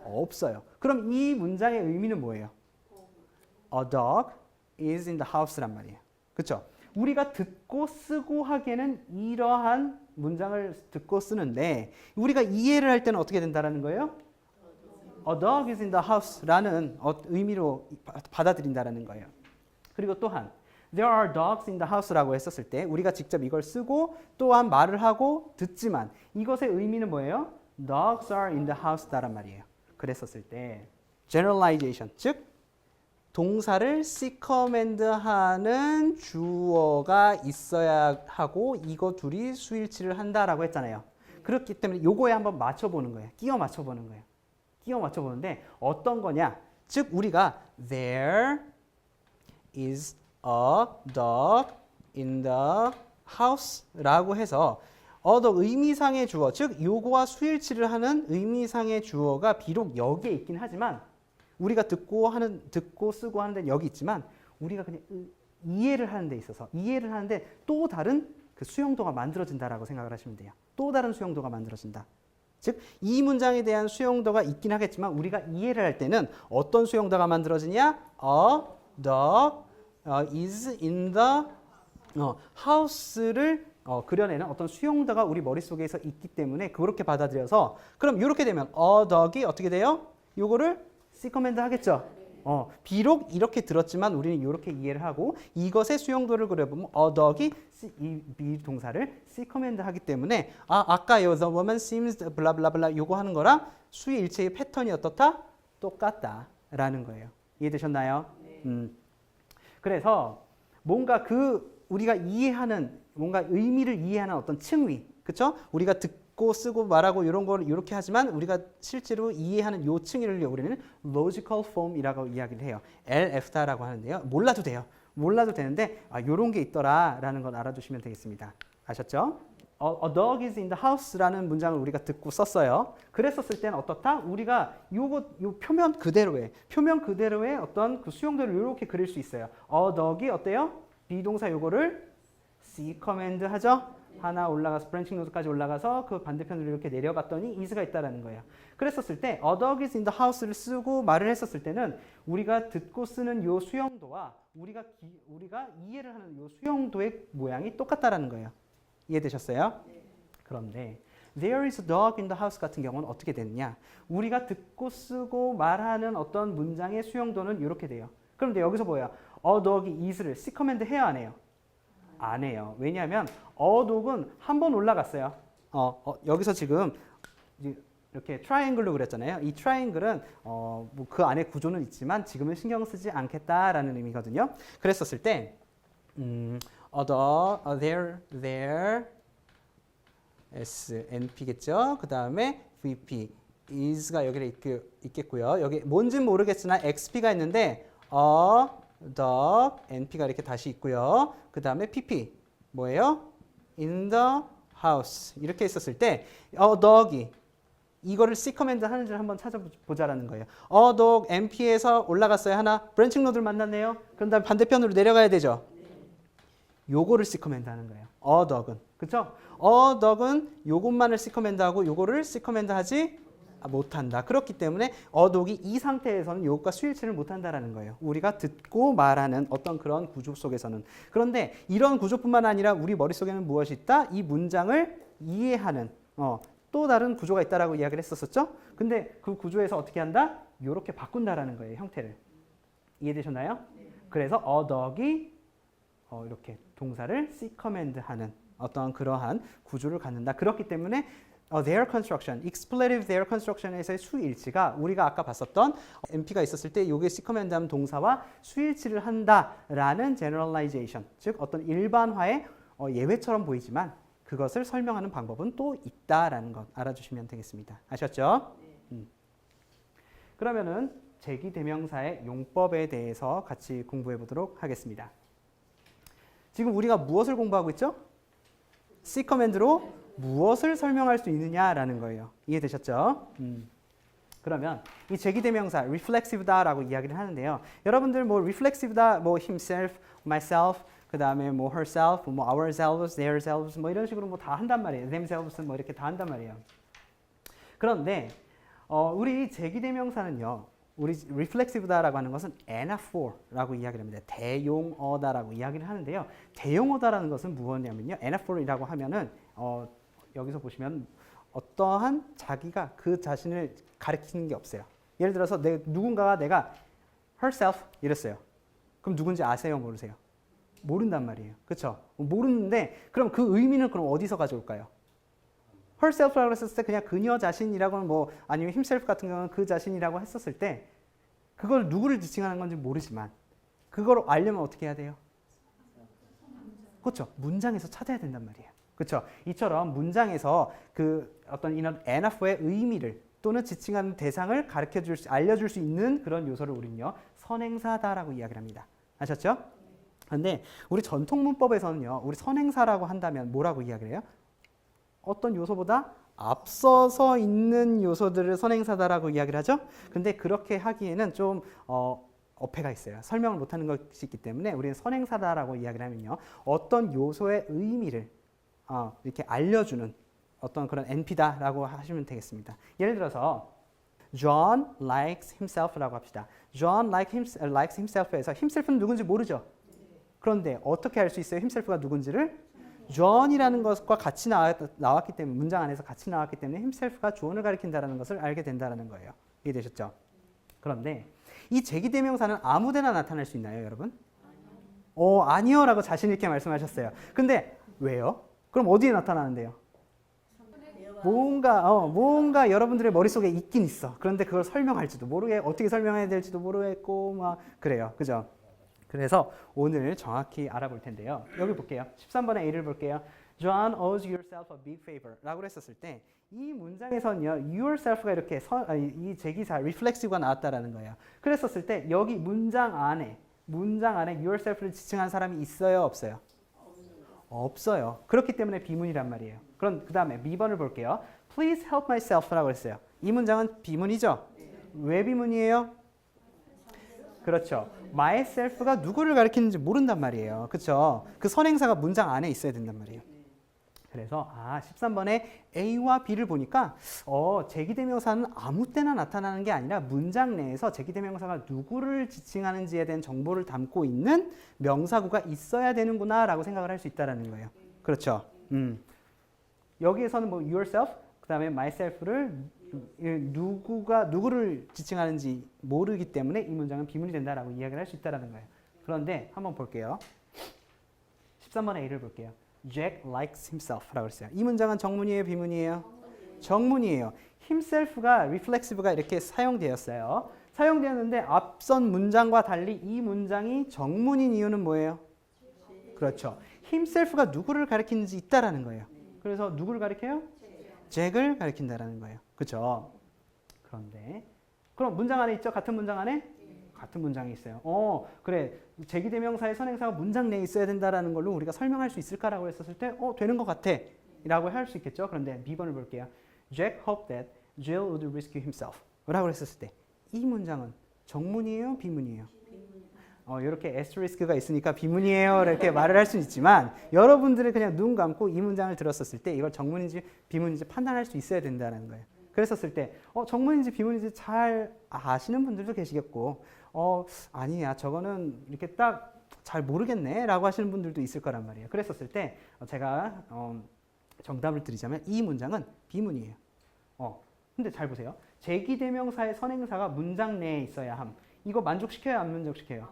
없어요. 그럼 이 문장의 의미는 뭐예요? A dog is in the house란 말이에요. 그렇죠? 우리가 듣고 쓰고 하기에는 이러한 문장을 듣고 쓰는데 우리가 이해를 할 때는 어떻게 된다라는 거예요? A dog is in the house라는 의미로 받아들인다라는 거예요. 그리고 또한 There are dogs in the house라고 했었을 때 우리가 직접 이걸 쓰고 또한 말을 하고 듣지만 이것의 의미는 뭐예요? Dogs are in the house다란 말이에요. 그랬었을 때 generalization, 즉 동사를 C 커맨드 하는 주어가 있어야 하고 이거 둘이 수일치를 한다라고 했잖아요. 그렇기 때문에 요거에 한번 맞춰보는 거예요. 끼워 맞춰보는 거예요. 끼워 맞춰보는데 어떤 거냐? 즉 우리가 There is a dog in the house 라고 해서 어떤 의미상의 주어, 즉 요거와 수일치를 하는 의미상의 주어가 비록 여기에 있긴 하지만 우리가 듣고 쓰고 하는 데는 여기 있지만 우리가 그냥 이해를 하는 데 있어서 이해를 하는데 또 다른 그 수용도가 만들어진다라고 생각을 하시면 돼요. 또 다른 수용도가 만들어진다. 즉 이 문장에 대한 수용도가 있긴 하겠지만 우리가 이해를 할 때는 어떤 수용도가 만들어지냐? A dog is in the house를 그려내는 어떤 수용도가 우리 머릿속에서 있기 때문에 그렇게 받아들여서 그럼 이렇게 되면 a dog이 어떻게 돼요? 요거를 C 커맨드 하겠죠. 비록 이렇게 들었지만 우리는 이렇게 이해를 하고 이것의 수용도를 그려보면 a dog이 이 비동사를 C 커맨드 하기 때문에 아까 the woman seems 블라블라블라 요거 하는 거랑 수일체의 패턴이 어떻다? 똑같다라는 거예요. 이해되셨나요? 그래서 뭔가 우리가 이해하는 뭔가 의미를 이해하는 어떤 층위, 그렇죠? 우리가 듣고 쓰고 말하고 이런 걸 이렇게 하지만 우리가 실제로 이해하는 요 층을 우리는 logical form이라고 이야기를 해요. LF다라고 하는데요. 몰라도 돼요. 몰라도 되는데 요런 게 있더라라는 걸 알아두시면 되겠습니다. 아셨죠? A dog is in the house라는 문장을 우리가 듣고 썼어요. 그랬었을 때는 어떻다? 우리가 요 표면 그대로의 어떤 그 수용도를 이렇게 그릴 수 있어요. A dog이 어때요? 비동사 요거를 C 커맨드 하죠? 하나 올라가서 브랜칭 노드까지 올라가서 그 반대편으로 이렇게 내려갔더니 is가 있다라는 거예요. 그랬었을 때 a dog is in the house를 쓰고 말을 했었을 때는 우리가 듣고 쓰는 요 수용도와 우리가 이해를 하는 요 수용도의 모양이 똑같다라는 거예요. 이해되셨어요? 네. 그런데 there is a dog in the house 같은 경우는 어떻게 되느냐? 우리가 듣고 쓰고 말하는 어떤 문장의 수용도는 이렇게 돼요. 그런데 여기서 뭐예요? a dog이 is를 C 커맨드 해요, 안 해요? 안 해요. 왜냐하면 a dog은 한 번 올라갔어요. 여기서 지금 이렇게 트라이앵글로 그렸잖아요. 이 트라이앵글은 뭐 그 안에 구조는 있지만 지금은 신경 쓰지 않겠다라는 의미거든요. 그랬었을 때 there, S, NP겠죠. 그 다음에 VP, is가 여기 있겠고요. 여기 뭔지는 모르겠으나 XP가 있는데 dog, NP가 이렇게 다시 있고요. 그 다음에 PP, 뭐예요? in the house 이렇게 있었을 때 dog이 이거를 C 커맨드 하는지를 한번 찾아보자라는 거예요. dog, NP에서 올라갔어요. 하나, 브랜칭 노드를 만났네요. 그럼 다음 반대편으로 내려가야 되죠. 요거를 C 커맨드 하는 거예요. a dog은. 그쵸? a dog은 요것만을 C 커맨드 하고 요거를 C 커맨드 하지 못한다. 그렇기 때문에 a dog이 이 상태에서는 요것과 수일치를 못한다라는 거예요. 우리가 듣고 말하는 어떤 그런 구조 속에서는. 그런데 이런 구조뿐만 아니라 우리 머릿속에는 무엇이 있다? 이 문장을 이해하는 또 다른 구조가 있다라고 이야기를 했었었죠? 근데 그 구조에서 어떻게 한다? 요렇게 바꾼다라는 거예요. 형태를. 이해되셨나요? 네. 그래서 a dog이 이렇게 동사를 C 커맨드 하는 어떤 그러한 구조를 갖는다. 그렇기 때문에 their construction, expletive their construction에서의 수일치가 우리가 아까 봤었던 NP가 있었을 때 이게 C 커맨드 하는 동사와 수일치를 한다라는 generalization, 즉 어떤 일반화의 예외처럼 보이지만 그것을 설명하는 방법은 또 있다라는 것 알아주시면 되겠습니다. 아셨죠? 네. 그러면은 제기대명사의 용법에 대해서 같이 공부해 보도록 하겠습니다. 지금 우리가 무엇을 공부하고 있죠? C 커맨드로 무엇을 설명할 수 있느냐라는 거예요. 이해되셨죠? 그러면 이 제기대명사 reflexive다라고 이야기를 하는데요. 여러분들 뭐 reflexive다, 뭐 himself, myself, 그 다음에 뭐 herself, 뭐 ourselves, theirselves, 뭐 이런 식으로 뭐 다 한단 말이에요. themselves 뭐 이렇게 다 한단 말이에요. 그런데 우리 제기대명사는요. 우리 reflexive다라고 하는 것은 anaphor라고 이야기를 합니다. 대용어다라고 이야기를 하는데요. 대용어다라는 것은 무엇이냐면요. anaphor이라고 하면은 여기서 보시면 어떠한 자기가 그 자신을 가리키는 게 없어요. 예를 들어서 누군가가 내가 herself 이랬어요. 그럼 누군지 아세요? 모르세요? 모른단 말이에요. 그렇죠? 모르는데 그럼 그 의미는 그럼 어디서 가져올까요? herself라고 했었을 때 그냥 그녀 자신이라고는 뭐 아니면 himself 같은 경우는 그 자신이라고 했었을 때 그걸 누구를 지칭하는 건지 모르지만 그걸 알려면 어떻게 해야 돼요? 그렇죠. 문장에서 찾아야 된단 말이에요. 그렇죠. 이처럼 문장에서 그 어떤 이런 anaphor의 의미를 또는 지칭하는 대상을 알려줄 수 있는 그런 요소를 우리는요 선행사다라고 이야기를 합니다. 아셨죠? 그런데 우리 전통 문법에서는요 우리 선행사라고 한다면 뭐라고 이야기를 해요? 어떤 요소보다 앞서서 있는 요소들을 선행사다라고 이야기를 하죠. 근데 그렇게 하기에는 좀 어폐가 있어요. 설명을 못하는 것이 있기 때문에 우리는 선행사다라고 이야기를 하면요. 어떤 요소의 의미를 이렇게 알려주는 어떤 그런 NP다라고 하시면 되겠습니다. 예를 들어서 John likes himself라고 합시다. John likes himself에서 himself는 누군지 모르죠. 그런데 어떻게 알 수 있어요? himself가 누군지를? John이라는 것과 같이 나왔기 때문에 문장 안에서 같이 나왔기 때문에 himself가 John을 가리킨다는 것을 알게 된다는 거예요. 이해되셨죠? 그런데 이 제기대명사는 아무데나 나타날 수 있나요, 여러분? 아니요 라고 자신 있게 말씀하셨어요. 근데 왜요? 그럼 어디에 나타나는데요? 뭔가 여러분들의 머릿속에 있긴 있어. 그런데 그걸 설명할지도 어떻게 설명해야 될지도 모르겠고 막 그래요. 그죠? 그래서 오늘 정확히 알아볼 텐데요. 여기 볼게요. 13번의 A를 볼게요. John owes yourself a big favor 라고 했었을 때 이 문장에서는요, yourself가 이렇게 이 제기사 reflexive가 나왔다라는 거예요. 그랬었을 때 여기 문장 안에 yourself를 지칭한 사람이 있어요, 없어요? 없어요. 그렇기 때문에 비문이란 말이에요. 그럼 그 다음에 B번을 볼게요. Please help myself라고 했어요. 이 문장은 비문이죠? 왜 비문이에요? 그렇죠. myself가 누구를 가리키는지 모른단 말이에요. 그렇죠? 그 선행사가 문장 안에 있어야 된단 말이에요. 그래서 13번에 A와 B를 보니까 제기대명사는 아무 때나 나타나는 게 아니라 문장 내에서 제기대명사가 누구를 지칭하는지에 대한 정보를 담고 있는 명사구가 있어야 되는구나 라고 생각을 할 수 있다는 거예요. 그렇죠. 여기에서는 뭐 yourself, 그 다음에 myself를 누구를 지칭하는지 모르기 때문에 이 문장은 비문이 된다라고 이야기를 할 수 있다는 거예요. 그런데 한번 볼게요. 13번의 A를 볼게요. Jack likes himself라고 했어요. 이 문장은 정문이에요, 비문이에요? 정문이에요. himself가 reflexive가 이렇게 사용되었어요. 사용되었는데 앞선 문장과 달리 이 문장이 정문인 이유는 뭐예요? 그렇죠. himself가 누구를 가리키는지 있다라는 거예요. 그래서 누구를 가리켜요? 잭을 가리킨다라는 거예요. 그렇죠? 그런데 그럼 문장 안에 있죠? 같은 문장 안에? 같은 문장이 있어요. 그래. 제기대명사의 선행사가 문장 내에 있어야 된다라는 걸로 우리가 설명할 수 있을까라고 했었을 때 되는 것 같아. 라고 할 수 있겠죠? 그런데 B번을 볼게요. Jack hoped that Jill would rescue himself. 라고 했었을 때 이 문장은 정문이에요? 비문이에요? 이렇게 에스테리스크가 있으니까 비문이에요 이렇게 말을 할 수는 있지만 여러분들은 그냥 눈 감고 이 문장을 들었었을 때 이걸 정문인지 비문인지 판단할 수 있어야 된다는 거예요. 그랬었을 때 정문인지 비문인지 잘 아시는 분들도 계시겠고 아니야 저거는 이렇게 딱 잘 모르겠네 라고 하시는 분들도 있을 거란 말이에요. 그랬었을 때 제가 정답을 드리자면 이 문장은 비문이에요. 근데 잘 보세요. 제기대명사의 선행사가 문장 내에 있어야 함. 이거 만족시켜야 안 만족시켜요?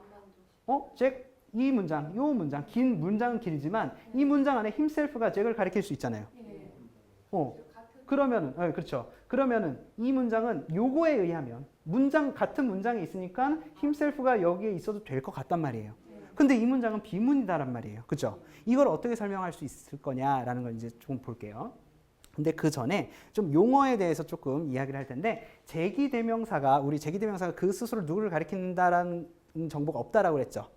이 문장, 긴 문장은 길지만 이 문장 안에 himself가 잭을 가리킬 수 있잖아요. 그렇죠. 그러면은 이 문장은 요거에 의하면 같은 문장이 있으니까 himself가 여기에 있어도 될 것 같단 말이에요. 근데 이 문장은 비문이다란 말이에요. 그죠? 이걸 어떻게 설명할 수 있을 거냐라는 걸 이제 좀 볼게요. 근데 그 전에 좀 용어에 대해서 조금 이야기를 할 텐데 우리 제기대명사가 그 스스로 누구를 가리킨다라는 정보가 없다라고 그랬죠.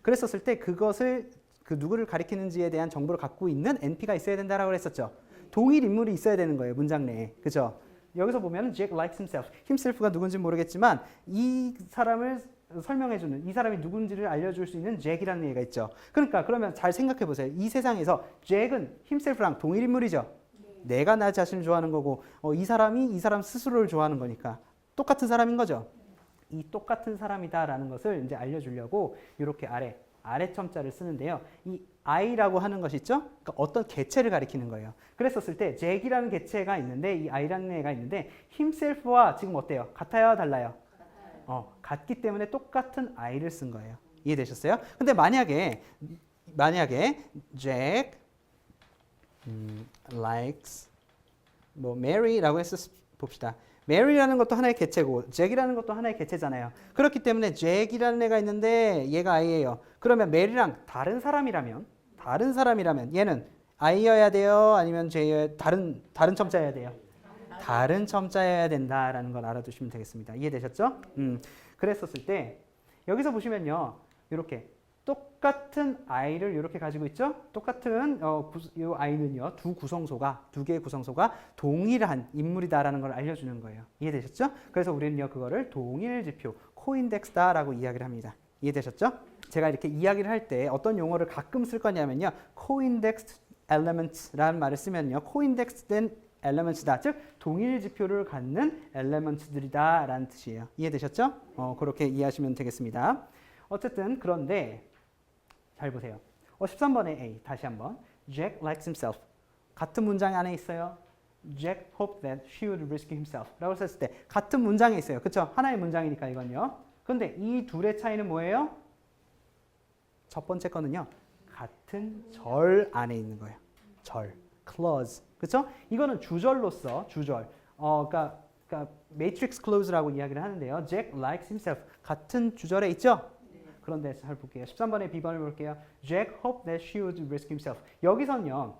그랬었을 때 그것을 그 누구를 가리키는지에 대한 정보를 갖고 있는 NP가 있어야 된다라고 그랬었죠. 동일 인물이 있어야 되는 거예요. 문장 내에. 그죠? 여기서 보면 Jack likes himself가 누군지 모르겠지만 이 사람을 설명해주는 이 사람이 누군지를 알려줄 수 있는 Jack이라는 얘기가 있죠. 그러면 잘 생각해 보세요. 이 세상에서 Jack은 himself랑 동일 인물이죠. 내가 나 자신을 좋아하는 거고 이 사람이 이 사람 스스로를 좋아하는 거니까 똑같은 사람인 거죠. 이 똑같은 사람이다라는 것을 이제 알려주려고 이렇게 아래 첨자를 쓰는데요. 이 I라고 하는 것이 있죠? 그러니까 어떤 개체를 가리키는 거예요. 그랬었을 때 Jack이라는 개체가 있는데 이 I라는 애가 있는데 himself와 지금 어때요? 같아요? 달라요? 같기 때문에 똑같은 I를 쓴 거예요. 이해되셨어요? 근데 만약에 Jack likes Mary라고 해서 봅시다. Mary라는 것도 하나의 개체고 Jack이라는 것도 하나의 개체잖아요. 그렇기 때문에 Jack이라는 애가 있는데 얘가 I예요. 그러면 Mary랑 다른 사람이라면 얘는 I여야 돼요? 아니면 J여야 다른 첨자여야 돼요? 다른 첨자여야 된다라는 걸 알아두시면 되겠습니다. 이해되셨죠? 그랬었을 때 여기서 보시면요. 이렇게 똑같은 I를 이렇게 가지고 있죠? 똑같은 이 I는요. 두 개의 구성소가 동일한 인물이다라는 걸 알려주는 거예요. 이해되셨죠? 그래서 우리는요. 그거를 동일지표, 코인덱스다라고 이야기를 합니다. 이해되셨죠? 제가 이렇게 이야기를 할 때 어떤 용어를 가끔 쓸 거냐면요. 코인덱스 elements라는 말을 쓰면요. 코인덱스된 elements다. 즉 동일지표를 갖는 elements들이다라는 뜻이에요. 이해되셨죠? 그렇게 이해하시면 되겠습니다. 어쨌든 그런데 잘 보세요. 13번의 A 다시 한번. Jack likes himself. 같은 문장 안에 있어요. Jack hoped that she would rescue himself. 라고 썼을 때 같은 문장에 있어요. 그렇죠? 하나의 문장이니까 이건요. 그런데 이 둘의 차이는 뭐예요? 첫 번째 거는요. 같은 절 안에 있는 거예요. 절. clause. 그렇죠? 이거는 주절로서 주절. 그러니까 matrix clause라고 이야기를 하는데요. Jack likes himself. 같은 주절에 있죠? 그런데 잘 볼게요. 13번의 B번을 볼게요. Jack hoped that she would rescue himself. 여기서는요.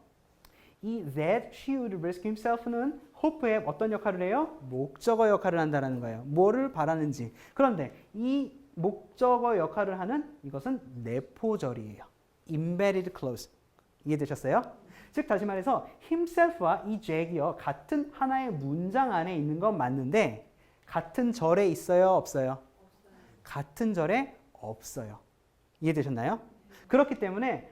이 that she would rescue himself는 hope의 어떤 역할을 해요? 목적어 역할을 한다는 거예요. 뭐를 바라는지. 그런데 이 목적어 역할을 하는 이것은 내포절이에요. embedded clause. 이해되셨어요? 즉 다시 말해서 himself와 이 Jack이요 같은 하나의 문장 안에 있는 건 맞는데 같은 절에 있어요? 없어요? 같은 절에 없어요. 이해되셨나요? 그렇기 때문에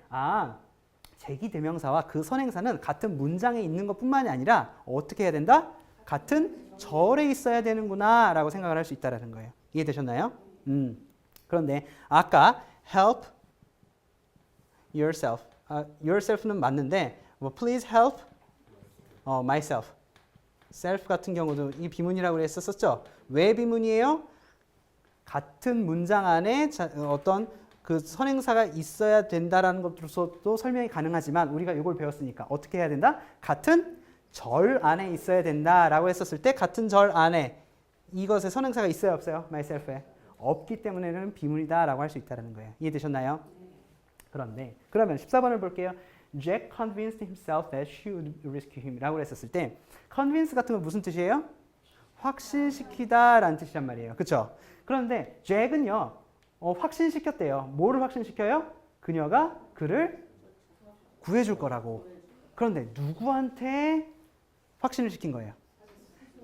잭이 대명사와 그 선행사는 같은 문장에 있는 것뿐만이 아니라 어떻게 해야 된다? 같은 절에 있어야 되는구나 라고 생각을 할 수 있다는 거예요. 이해되셨나요? 그런데 아까 help yourself, yourself는 맞는데 please help myself. self 같은 경우도 이 비문이라고 했었죠. 왜 비문이에요? 같은 문장 안에 어떤 그 선행사가 있어야 된다라는 것으로서도 설명이 가능하지만 우리가 이걸 배웠으니까 어떻게 해야 된다? 같은 절 안에 있어야 된다라고 했었을 때 같은 절 안에 이것의 선행사가 있어요, 없어요? myself에 없기 때문에는 비문이다라고 할 수 있다는 거예요. 이해되셨나요? 그런데 그러면 14번을 볼게요. Jack convinced himself that she would rescue him라고 했었을 때 convince 같은 건 무슨 뜻이에요? 확신시키다라는 뜻이란 말이에요. 그렇죠? 그런데 잭은요. 확신시켰대요. 뭐를 확신시켜요? 그녀가 그를 구해줄 거라고. 그런데 누구한테 확신을 시킨 거예요?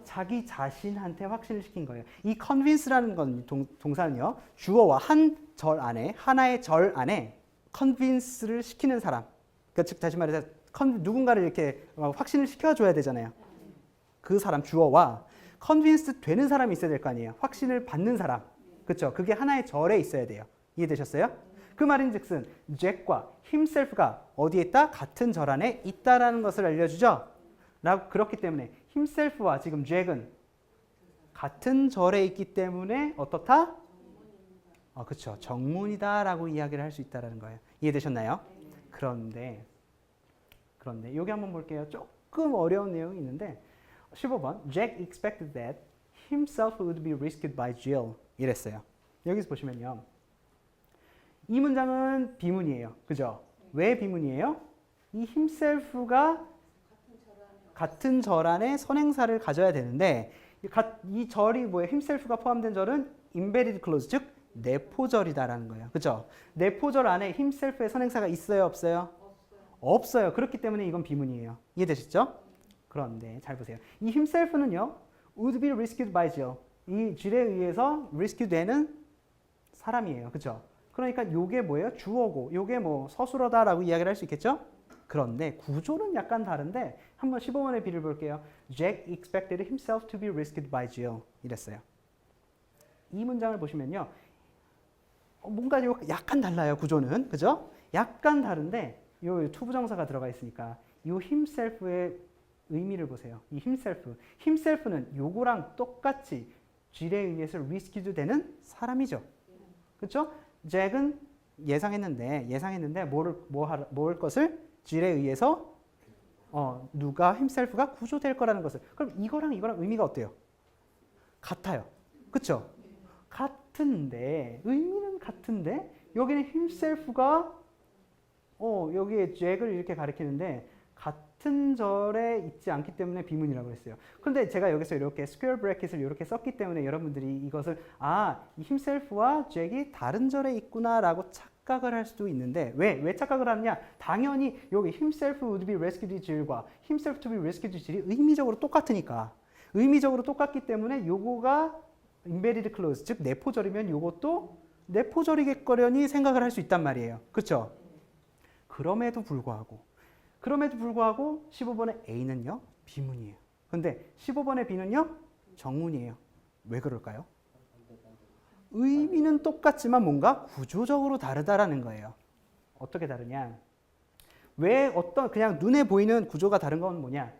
자기 자신한테 확신을 시킨 거예요. 이 convince라는 건 동사는요. 주어와 한 절 안에 하나의 절 안에 convince를 시키는 사람. 그러니까 즉 다시 말해서 누군가를 이렇게 확신을 시켜줘야 되잖아요. 그 사람 주어와 convince 되는 사람이 있어야 될 거 아니에요. 확신을 받는 사람. 그렇죠? 그게 하나의 절에 있어야 돼요. 이해되셨어요? 그 말인즉슨 잭과 himself가 어디에 있다? 같은 절 안에 있다라는 것을 알려주죠. 그렇기 때문에 himself와 지금 잭은 같은 절에 있기 때문에 어떻다? 그렇죠. 정문이다라고 이야기를 할 수 있다라는 거예요. 이해되셨나요? 그런데 여기 한번 볼게요. 조금 어려운 내용이 있는데 15번 Jack expected that himself would be rescued by Jill 이랬어요. 여기서 보시면요. 이 문장은 비문이에요. 그죠? 왜 비문이에요? 이 himself가 같은 절 안에 선행사를 가져야 되는데 이 절이 뭐예요? himself가 포함된 절은 embedded clause, 즉 내포절이다라는 거예요. 그죠? 내포절 안에 himself의 선행사가 있어요? 없어요? 없어요. 그렇기 때문에 이건 비문이에요. 이해되셨죠? 그런데 잘 보세요. 이 himself는요. would be rescued by Jill. 이 Jill에 의해서 rescue 되는 사람이에요. 그렇죠? 그러니까 요게 뭐예요? 주어고 요게 뭐 서술어다라고 이야기를 할 수 있겠죠? 그런데 구조는 약간 다른데 한번 15번의 비를 볼게요. Jack expected himself to be rescued by Jill. 이랬어요. 이 문장을 보시면요. 뭔가 약간 달라요. 구조는. 그죠? 약간 다른데 요 투부정사가 들어가 있으니까 요 himself의 의미를 보세요. 이 himself는 요거랑 똑같이 Jill에 의해서 rescued 되는 사람이죠. 그렇죠? 잭은 예상했는데 뭘 것을 Jill에 의해서 누가 himself가 구조될 거라는 것을. 그럼 이거랑 의미가 어때요? 같아요. 그렇죠? 같은데 의미는 같은데 여기는 himself가 여기에 잭을 이렇게 가리키는데 같은 절에 있지 않기 때문에 비문이라고 했어요. 그런데 제가 여기서 이렇게 스퀘어 브래킷을 이렇게 썼기 때문에 여러분들이 이것을 이 himself와 잭이 다른 절에 있구나라고 착각을 할 수도 있는데 왜 착각을 하느냐? 당연히 여기 himself would be rescued Jill과 himself to be rescued Jill이 의미적으로 똑같으니까 의미적으로 똑같기 때문에 요거가 embedded clause, 즉 내포절이면 요것도 내포절이겠거려니 생각을 할 수 있단 말이에요. 그렇죠? 그럼에도 불구하고 15번의 A는요. 비문이에요. 근데 15번의 B는요. 정문이에요. 왜 그럴까요? 의미는 똑같지만 뭔가 구조적으로 다르다라는 거예요. 어떻게 다르냐? 왜 그냥 눈에 보이는 구조가 다른 건 뭐냐?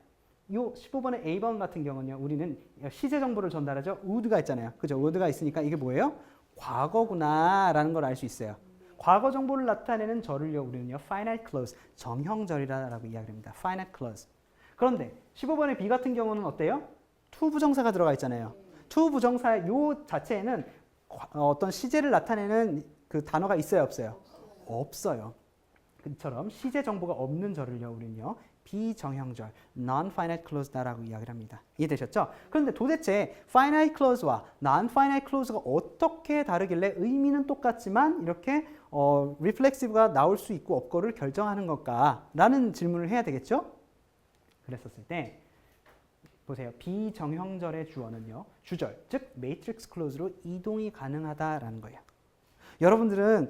요 15번의 A번 같은 경우는요. 우리는 시제 정보를 전달하죠. would가 있잖아요. 그죠? would가 있으니까 이게 뭐예요? 과거구나라는 걸 알 수 있어요. 과거 정보를 나타내는 절을요. 우리는요. finite clause, 정형절이라고 이야기합니다. finite clause. 그런데 15번의 B 같은 경우는 어때요? to 부정사가 들어가 있잖아요. to 부정사 요 자체에는 어떤 시제를 나타내는 그 단어가 있어요, 없어요? 없어요. 그처럼 시제 정보가 없는 절을요. 우리는요. 비정형절, non-finite clause다라고 이야기를 합니다. 이해되셨죠? 그런데 도대체 finite clause와 non-finite clause가 어떻게 다르길래 의미는 똑같지만 이렇게 reflexive가 나올 수 있고 없고를 결정하는 것까라는 질문을 해야 되겠죠? 그랬었을 때 보세요. 비정형절의 주어는요. 주절, 즉 matrix clause로 이동이 가능하다라는 거예요. 여러분들은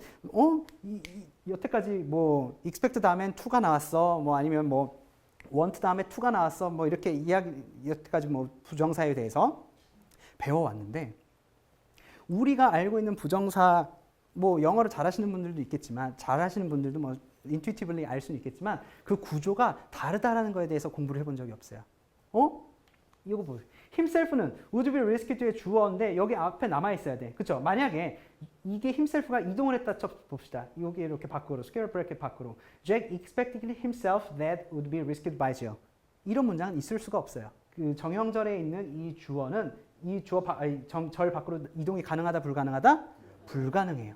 여태까지 뭐 expect 다음엔 to가 나왔어. 뭐 아니면 뭐 want 다음에 to가 나왔어. 뭐 이렇게 여태까지 뭐 부정사에 대해서 배워왔는데 우리가 알고 있는 부정사 뭐 영어를 잘하시는 분들도 있겠지만 잘하시는 분들도 뭐 intuitively 알 수는 있겠지만 그 구조가 다르다라는 거에 대해서 공부를 해본 적이 없어요. 이거 보세요. himself는 would be risked의 주어인데 여기 앞에 남아 있어야 돼. 그렇죠? 만약에 이게 himself가 이동을 했다 쳐 봅시다. 여기 이렇게 밖으로 square bracket 밖으로 Jack expected himself that would be risked by Jill. 이런 문장은 있을 수가 없어요. 그 정형절에 있는 이 주어는 이 주어 절 밖으로 이동이 가능하다 불가능하다? 불가능해요.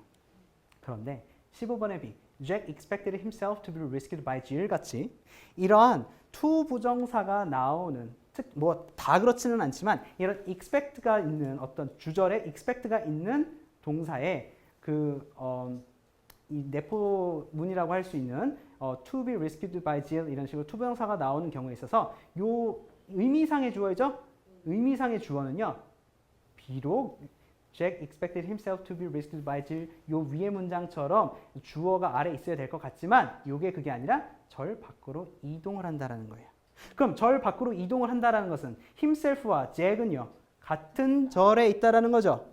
그런데 15번의 B Jack expected himself to be risked by Jill 같이 이러한 to 부정사가 나오는 뭐 다 그렇지는 않지만 이런 expect가 있는 어떤 주절에 expect가 있는 동사에 이 내포문이라고 할 수 있는 to be rescued by Jill 이런 식으로 to 부정사가 나오는 경우에 있어서 요 의미상의 주어이죠. 의미상의 주어는요. 비록 Jack expected himself to be rescued by Jill 요 위의 문장처럼 주어가 아래 있어야 될 것 같지만 요게 그게 아니라 절 밖으로 이동을 한다라는 거예요. 그럼 절 밖으로 이동을 한다라는 것은 himself와 Jack은요. 같은 절에 있다라는 거죠.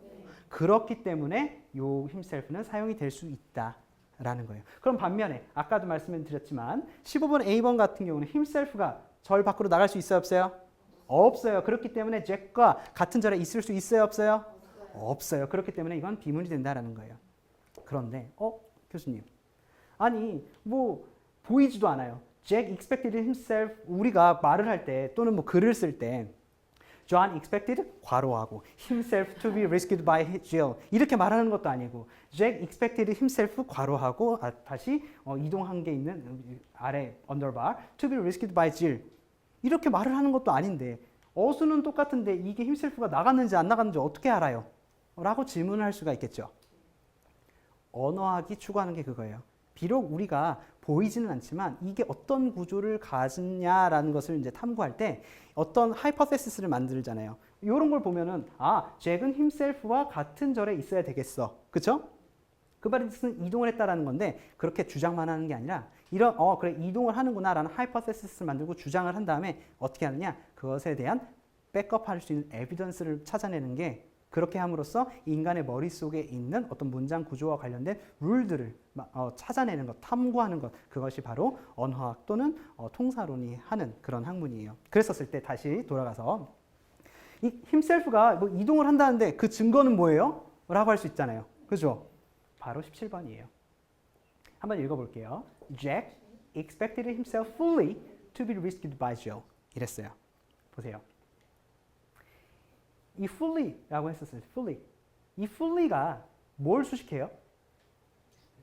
그렇기 때문에 요 himself는 사용이 될 수 있다라는 거예요. 그럼 반면에 아까도 말씀드렸지만 15번 A번 같은 경우는 himself가 절 밖으로 나갈 수 있어요, 없어요? 없어요. 그렇기 때문에 Jack과 같은 절에 있을 수 있어요, 없어요? 없어요. 그렇기 때문에 이건 비문이 된다라는 거예요. 그런데 교수님 아니 뭐 보이지도 않아요. Jack expected himself 우리가 말을 할 때 또는 뭐 글을 쓸 때 John expected 괄호하고 himself to be rescued by Jill 이렇게 말하는 것도 아니고 Jack expected himself 괄호하고 다시 이동한 게 있는 아래 underbar to be rescued by Jill 이렇게 말을 하는 것도 아닌데 어수는 똑같은데 이게 himself가 나갔는지 안 나갔는지 어떻게 알아요? 라고 질문을 할 수가 있겠죠. 언어학이 추구하는 게 그거예요. 비록 우리가 보이지는 않지만 이게 어떤 구조를 가지냐라는 것을 이제 탐구할 때 어떤 하이퍼테시스를 만들잖아요. 이런 걸 보면은 잭은 himself와 같은 절에 있어야 되겠어. 그렇죠? 그 말은 이동을 했다라는 건데 그렇게 주장만 하는 게 아니라 이런 그래 이동을 하는구나라는 하이퍼테시스를 만들고 주장을 한 다음에 어떻게 하느냐? 그것에 대한 백업할 수 있는 에비던스를 찾아내는 게 그렇게 함으로써 인간의 머릿속에 있는 어떤 문장 구조와 관련된 룰들을 찾아내는 것, 탐구하는 것 그것이 바로 언어학 또는 통사론이 하는 그런 학문이에요. 그랬었을 때 다시 돌아가서 이 himself가 뭐 이동을 한다는데 그 증거는 뭐예요? 라고 할 수 있잖아요. 그죠? 바로 17번이에요. 한번 읽어볼게요. Jack expected himself fully to be rescued by Jill. 이랬어요. 보세요. 이 fully라고 했었어요. fully. 이 fully가 뭘 수식해요?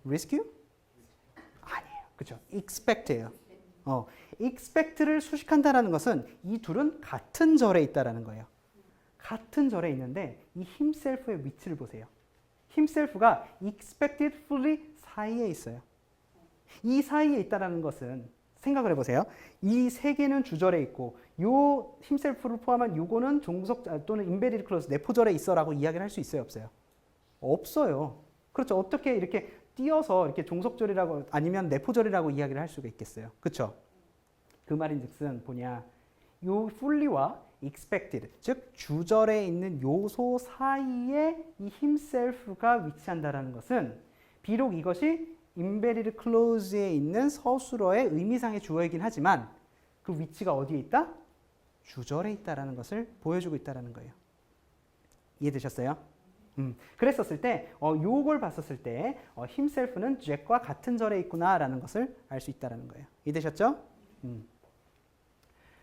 rescue? 아니에요. 그렇죠? expect예요. expect를 수식한다라는 것은 이 둘은 같은 절에 있다라는 거예요. 같은 절에 있는데 이 himself의 위치를 보세요. himself가 expected fully 사이에 있어요. 이 사이에 있다라는 것은 생각을 해보세요. 이 세 개는 주절에 있고 요 himself를 포함한 요거는 종속 또는 embedded clause 내포절에 있어라고 이야기를 할 수 있어요, 없어요? 없어요. 그렇죠. 어떻게 이렇게 띄어서 이렇게 종속절이라고 아니면 내포절이라고 이야기를 할 수가 있겠어요. 그렇죠? 그 말인즉슨 뭐냐? 요 fully와 expected 즉 주절에 있는 요소 사이에 이 himself가 위치한다라는 것은 비록 이것이 embedded clause에 있는 서술어의 의미상의 주어이긴 하지만 그 위치가 어디에 있다? 주절에 있다라는 것을 보여주고 있다라는 거예요. 이해되셨어요? 그랬었을 때 요걸 봤었을 때 himself는 Jack과 같은 절에 있구나라는 것을 알 수 있다라는 거예요. 이해되셨죠?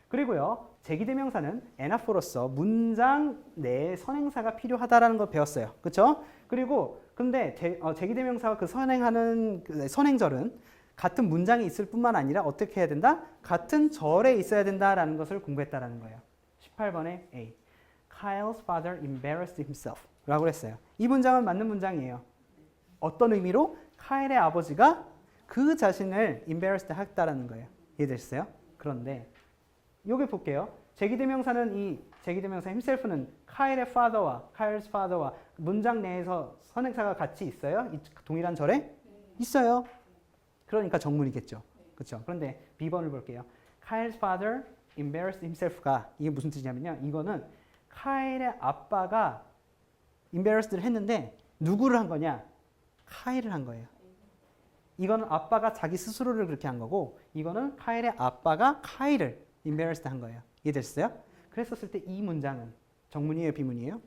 그리고요. 제기대명사는 anaphor로서 문장 내에 선행사가 필요하다라는 걸 배웠어요. 그렇죠? 그리고 근데 제기대명사가 그 선행하는 그 선행절은 같은 문장이 있을 뿐만 아니라 어떻게 해야 된다? 같은 절에 있어야 된다라는 것을 공부했다라는 거예요. 18번의 A. Kyle's father embarrassed himself 라고 했어요. 이 문장은 맞는 문장이에요. 어떤 의미로? 카일의 아버지가 그 자신을 embarrassed 했다라는 거예요. 이해되셨어요? 그런데 여기 볼게요. 제기대명사는 이 제기대명사 himself는 카일의 Kyle's father와 문장 내에서 선행사가 같이 있어요? 이 동일한 절에? 있어요. 그러니까 정문이겠죠. 그렇죠? 그런데 B번을 볼게요. Kyle's father embarrassed himself가 이게 무슨 뜻이냐면요. 이거는 카일의 아빠가 embarrassed를 했는데 누구를 한 거냐? 카일을 한 거예요. 이거는 아빠가 자기 스스로를 그렇게 한 거고 이거는 카일의 아빠가 카일을 embarrassed 한 거예요. 이해되셨어요? 그랬었을 때 이 문장은 정문이에요? 비문이에요?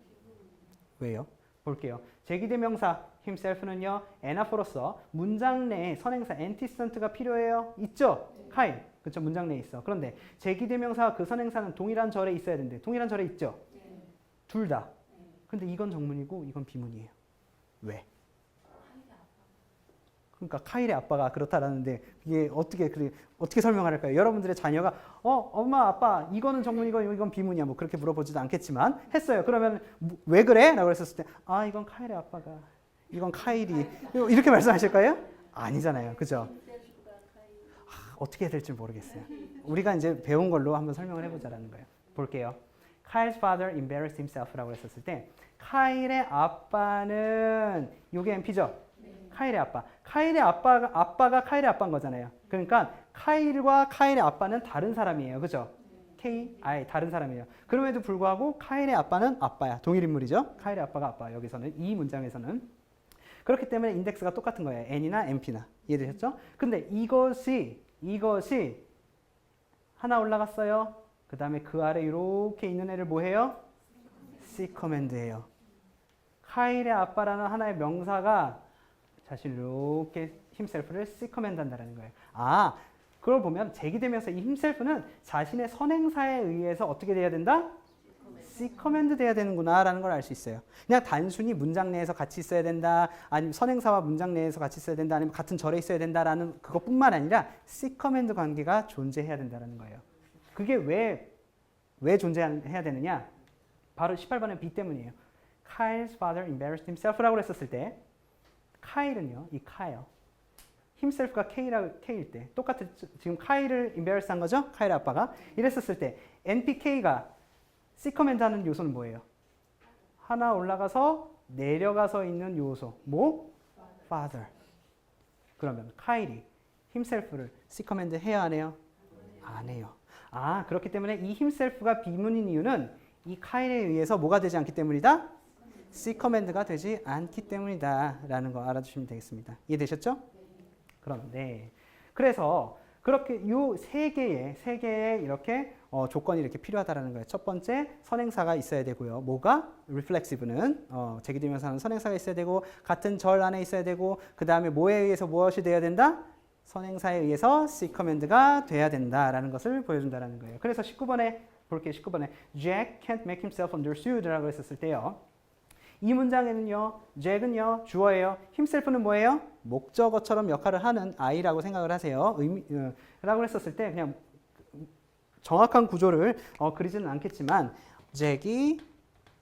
왜요? 볼게요. 제기대명사 himself는요. anaphor로서 문장 내에 선행사 antecedent가 필요해요? 있죠? 카일. 그렇죠? 문장 내에 있어. 그런데 제기대명사와 그 선행사는 동일한 절에 있어야 되는데 동일한 절에 있죠? 둘 다. 근데 이건 정문이고 이건 비문이에요. 왜? 그러니까 카일의 아빠가 그렇다라는데 이게 어떻게 설명할까요? 여러분들의 자녀가 엄마 아빠 이거는 정문이고 이건 비문이야 뭐 그렇게 물어보지도 않겠지만 했어요. 그러면 왜 그래? 라고 했었을 때 이건 카일의 아빠가 이건 카일이 이렇게 말씀하실 거예요? 아니잖아요. 그죠? 어떻게 해야 될지 모르겠어요. 우리가 이제 배운 걸로 한번 설명을 해보자라는 거예요. 볼게요. Kyle's father embarrassed himself라고 했었을 때 카일의 아빠는 요게 NP죠? 카일의 아빠. 카일의 아빠가 카일의 아빠인 거잖아요. 그러니까 카일과 카일의 아빠는 다른 사람이에요. 그죠? 다른 사람이에요. 그럼에도 불구하고 카일의 아빠는 아빠야. 동일 인물이죠? 카일의 아빠가 아빠. 여기서는 이 문장에서는 그렇기 때문에 인덱스가 똑같은 거예요. N이나 NP나. 이해되셨죠? 근데 이것이 하나 올라갔어요. 그 다음에 그 아래 이렇게 있는 애를 뭐 해요? C 커맨드예요. 카일의 아빠라는 하나의 명사가 자신 이렇게 himself를 C 커맨드 한다는 거예요. 그걸 보면 제기되면서 이 himself는 자신의 선행사에 의해서 어떻게 돼야 된다? C 커맨드 돼야 되는구나 라는 걸 알 수 있어요. 그냥 단순히 문장 내에서 같이 있어야 된다, 아니면 선행사와 문장 내에서 같이 있어야 된다, 아니면 같은 절에 있어야 된다라는 그것뿐만 아니라 C 커맨드 관계가 존재해야 된다는 거예요. 그게 왜 존재해야 되느냐? 바로 18번의 B 때문이에요. Kyle's father embarrassed himself라고 했었을 때 카일은요, 이 카일, himself가 K일 때 똑같은 지금 카일을 embarrass 한 거죠? 카일의 아빠가 이랬었을 때 NPK가 C 커맨드 하는 요소는 뭐예요? 하나 올라가서 내려가서 있는 요소 뭐? father. 그러면 카일이 himself를 C 커맨드 해야 안 해요? 안 해요. 그렇기 때문에 이 himself가 비문인 이유는 이 카일에 의해서 뭐가 되지 않기 때문이다? C 커맨드가 되지 않기 때문이다 라는 거 알아주시면 되겠습니다. 이해되셨죠? 그런데 그래서 그렇게 요 세 개의 이렇게 조건이 이렇게 필요하다라는 거예요. 첫 번째 선행사가 있어야 되고요. 뭐가? reflexive는 제기되면서 선행사가 있어야 되고 같은 절 안에 있어야 되고 그 다음에 뭐에 의해서 무엇이 돼야 된다? 선행사에 의해서 C 커맨드가 돼야 된다라는 것을 보여준다라는 거예요. 그래서 19번에 볼게요. 19번에 Jack can't make himself understood라고 했었을 때요. 이 문장에는요, Jack은요, 주어예요. himself는 뭐예요? 목적어처럼 역할을 하는 아이라고 생각을 하세요. 라고 했었을 때 그냥 정확한 구조를 그리지는 않겠지만 Jack이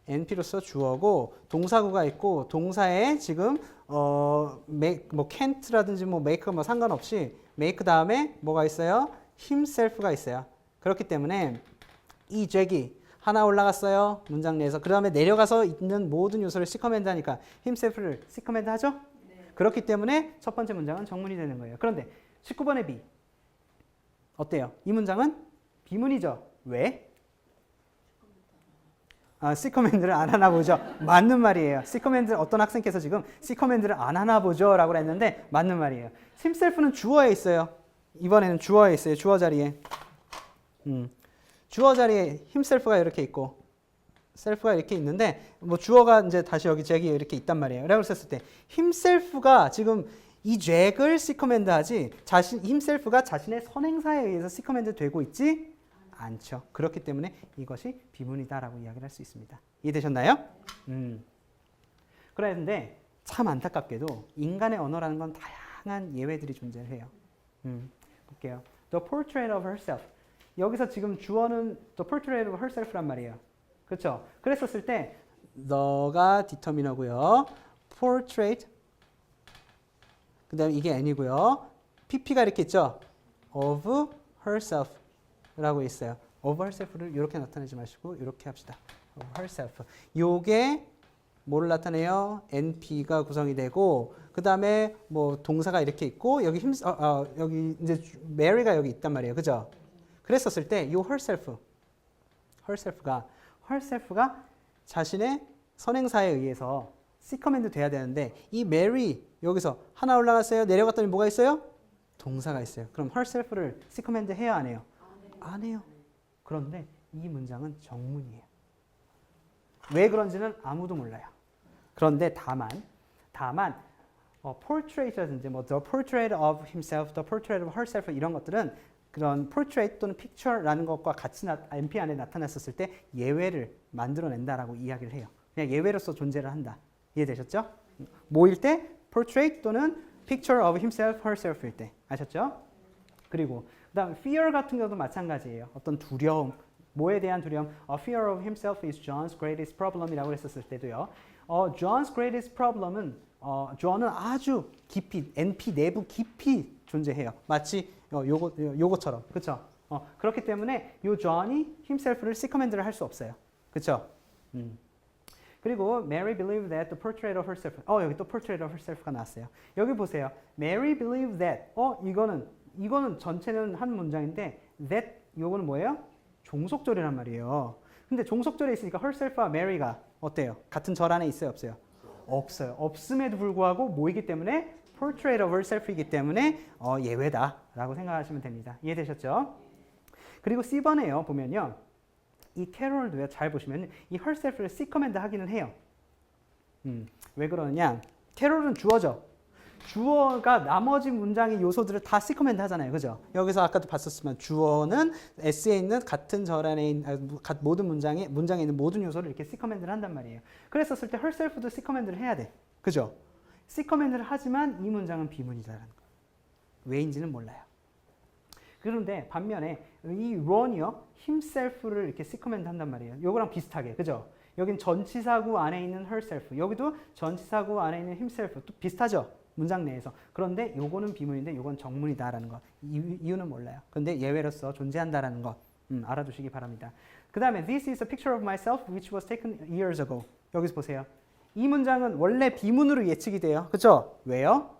NP로서 주어고 동사구가 있고 동사에 지금 뭐 can't라든지 뭐 make 뭐 상관없이 make 다음에 뭐가 있어요? himself가 있어요. 그렇기 때문에 이 Jack이 하나 올라갔어요. 문장 내에서. 그 다음에 내려가서 있는 모든 요소를 C 커맨드 하니까 himself를 C 커맨드 하죠? 네. 그렇기 때문에 첫 번째 문장은 정문이 되는 거예요. 그런데 19번의 B. 어때요? 이 문장은 비문이죠. 왜? C 커맨드를 안 하나 보죠. 맞는 말이에요. C 커맨드 어떤 학생께서 지금 C 커맨드를 안 하나 보죠 라고 했는데 맞는 말이에요. himself는 주어에 있어요. 이번에는 주어에 있어요. 주어 자리에. 주어 자리에 himself가 이렇게 있고 self가 이렇게 있는데 뭐 주어가 이제 다시 여기 Jack이 이렇게 있단 말이에요. 라고 했을 때 himself가 지금 이 Jack을 C 커맨드 하지 himself가 자신의 선행사에 의해서 C 커맨드 되고 있지 않죠. 그렇기 때문에 이것이 비문이다라고 이야기를 할 수 있습니다. 이해되셨나요? 그런데 참 안타깝게도 인간의 언어라는 건 다양한 예외들이 존재해요. 볼게요. The portrait of herself. 여기서 지금 주어는 the portrait of herself란 말이에요. 그렇죠? 그랬었을 때 너가 디터미너고요. portrait 그 다음에 이게 n이고요. pp가 이렇게 있죠? of herself 라고 있어요. of herself를 이렇게 나타내지 마시고 이렇게 합시다. of herself. 요게 뭐를 나타내요? np가 구성이 되고 그 다음에 뭐 동사가 이렇게 있고 여기 여기 이제 mary가 여기 있단 말이에요. 그죠? 그랬었을 때 요 herself가 자신의 선행사에 의해서 C 커맨드 돼야 되는데 이 Mary 여기서 하나 올라갔어요. 내려갔더니 뭐가 있어요? 동사가 있어요. 그럼 herself를 C 커맨드 해야 안 해요? 안 해요. 그런데 이 문장은 정문이에요. 왜 그런지는 아무도 몰라요. 그런데 다만 portrait라든지 뭐 the portrait of himself, the portrait of herself 이런 것들은 그런 portrait 또는 picture라는 것과 같이 NP 안에 나타났었을 때 예외를 만들어낸다라고 이야기를 해요. 그냥 예외로서 존재를 한다. 이해되셨죠? 뭐일 때? portrait 또는 picture of himself, herself일 때. 아셨죠? 그리고 그다음 fear 같은 경우도 마찬가지예요. 어떤 두려움, 뭐에 대한 두려움? fear of himself is John's greatest problem이라고 했었을 때도요. John's greatest problem은 John은 아주 깊이 NP 내부 깊이 존재해요. 마치 요거처럼. 그렇죠? 그렇기 때문에 요 John이 himself를 C 커맨드를 할 수 없어요. 그렇죠? 그리고 Mary believed that the portrait of herself. 여기 또 portrait of herself가 나왔어요. 여기 보세요. Mary believed that. 이거는 전체는 한 문장인데 that 요거는 뭐예요? 종속절이란 말이에요. 근데 종속절에 있으니까 herself와 Mary가 어때요? 같은 절 안에 있어요, 없어요? 없어요. 없음에도 불구하고 뭐이기 때문에 portrait of herself이기 때문에 예외다라고 생각하시면 됩니다. 이해되셨죠? 그리고 C번에요. 보면요. 이 캐롤도요. 잘 보시면 이 herself를 C 커맨드 하기는 해요. 왜 그러느냐? 캐롤은 주어죠. 주어가 나머지 문장의 요소들을 다 C 커맨드 하잖아요. 그죠? 여기서 아까도 봤었지만 주어는 S에 있는 같은 절 안에 있는 모든 문장에 있는 모든 요소를 이렇게 C 커맨드를 한단 말이에요. 그랬었을 때 herself도 C 커맨드를 해야 돼. 그죠? C 커맨드를 하지만 이 문장은 비문이다라는 거. 왜인지는 몰라요. 그런데 반면에 이 ron이요. himself를 이렇게 C 커맨드 한단 말이에요. 요거랑 비슷하게. 그죠? 여긴 전치사구 안에 있는 herself. 여기도 전치사구 안에 있는 himself. 또 비슷하죠? 문장 내에서. 그런데 요거는 비문인데 요건 정문이다라는 거. 이유는 몰라요. 그런데 예외로서 존재한다라는 거 알아두시기 바랍니다. 그 다음에 This is a picture of myself which was taken years ago. 여기서 보세요. 이 문장은 원래 비문으로 예측이 돼요. 그렇죠? 왜요?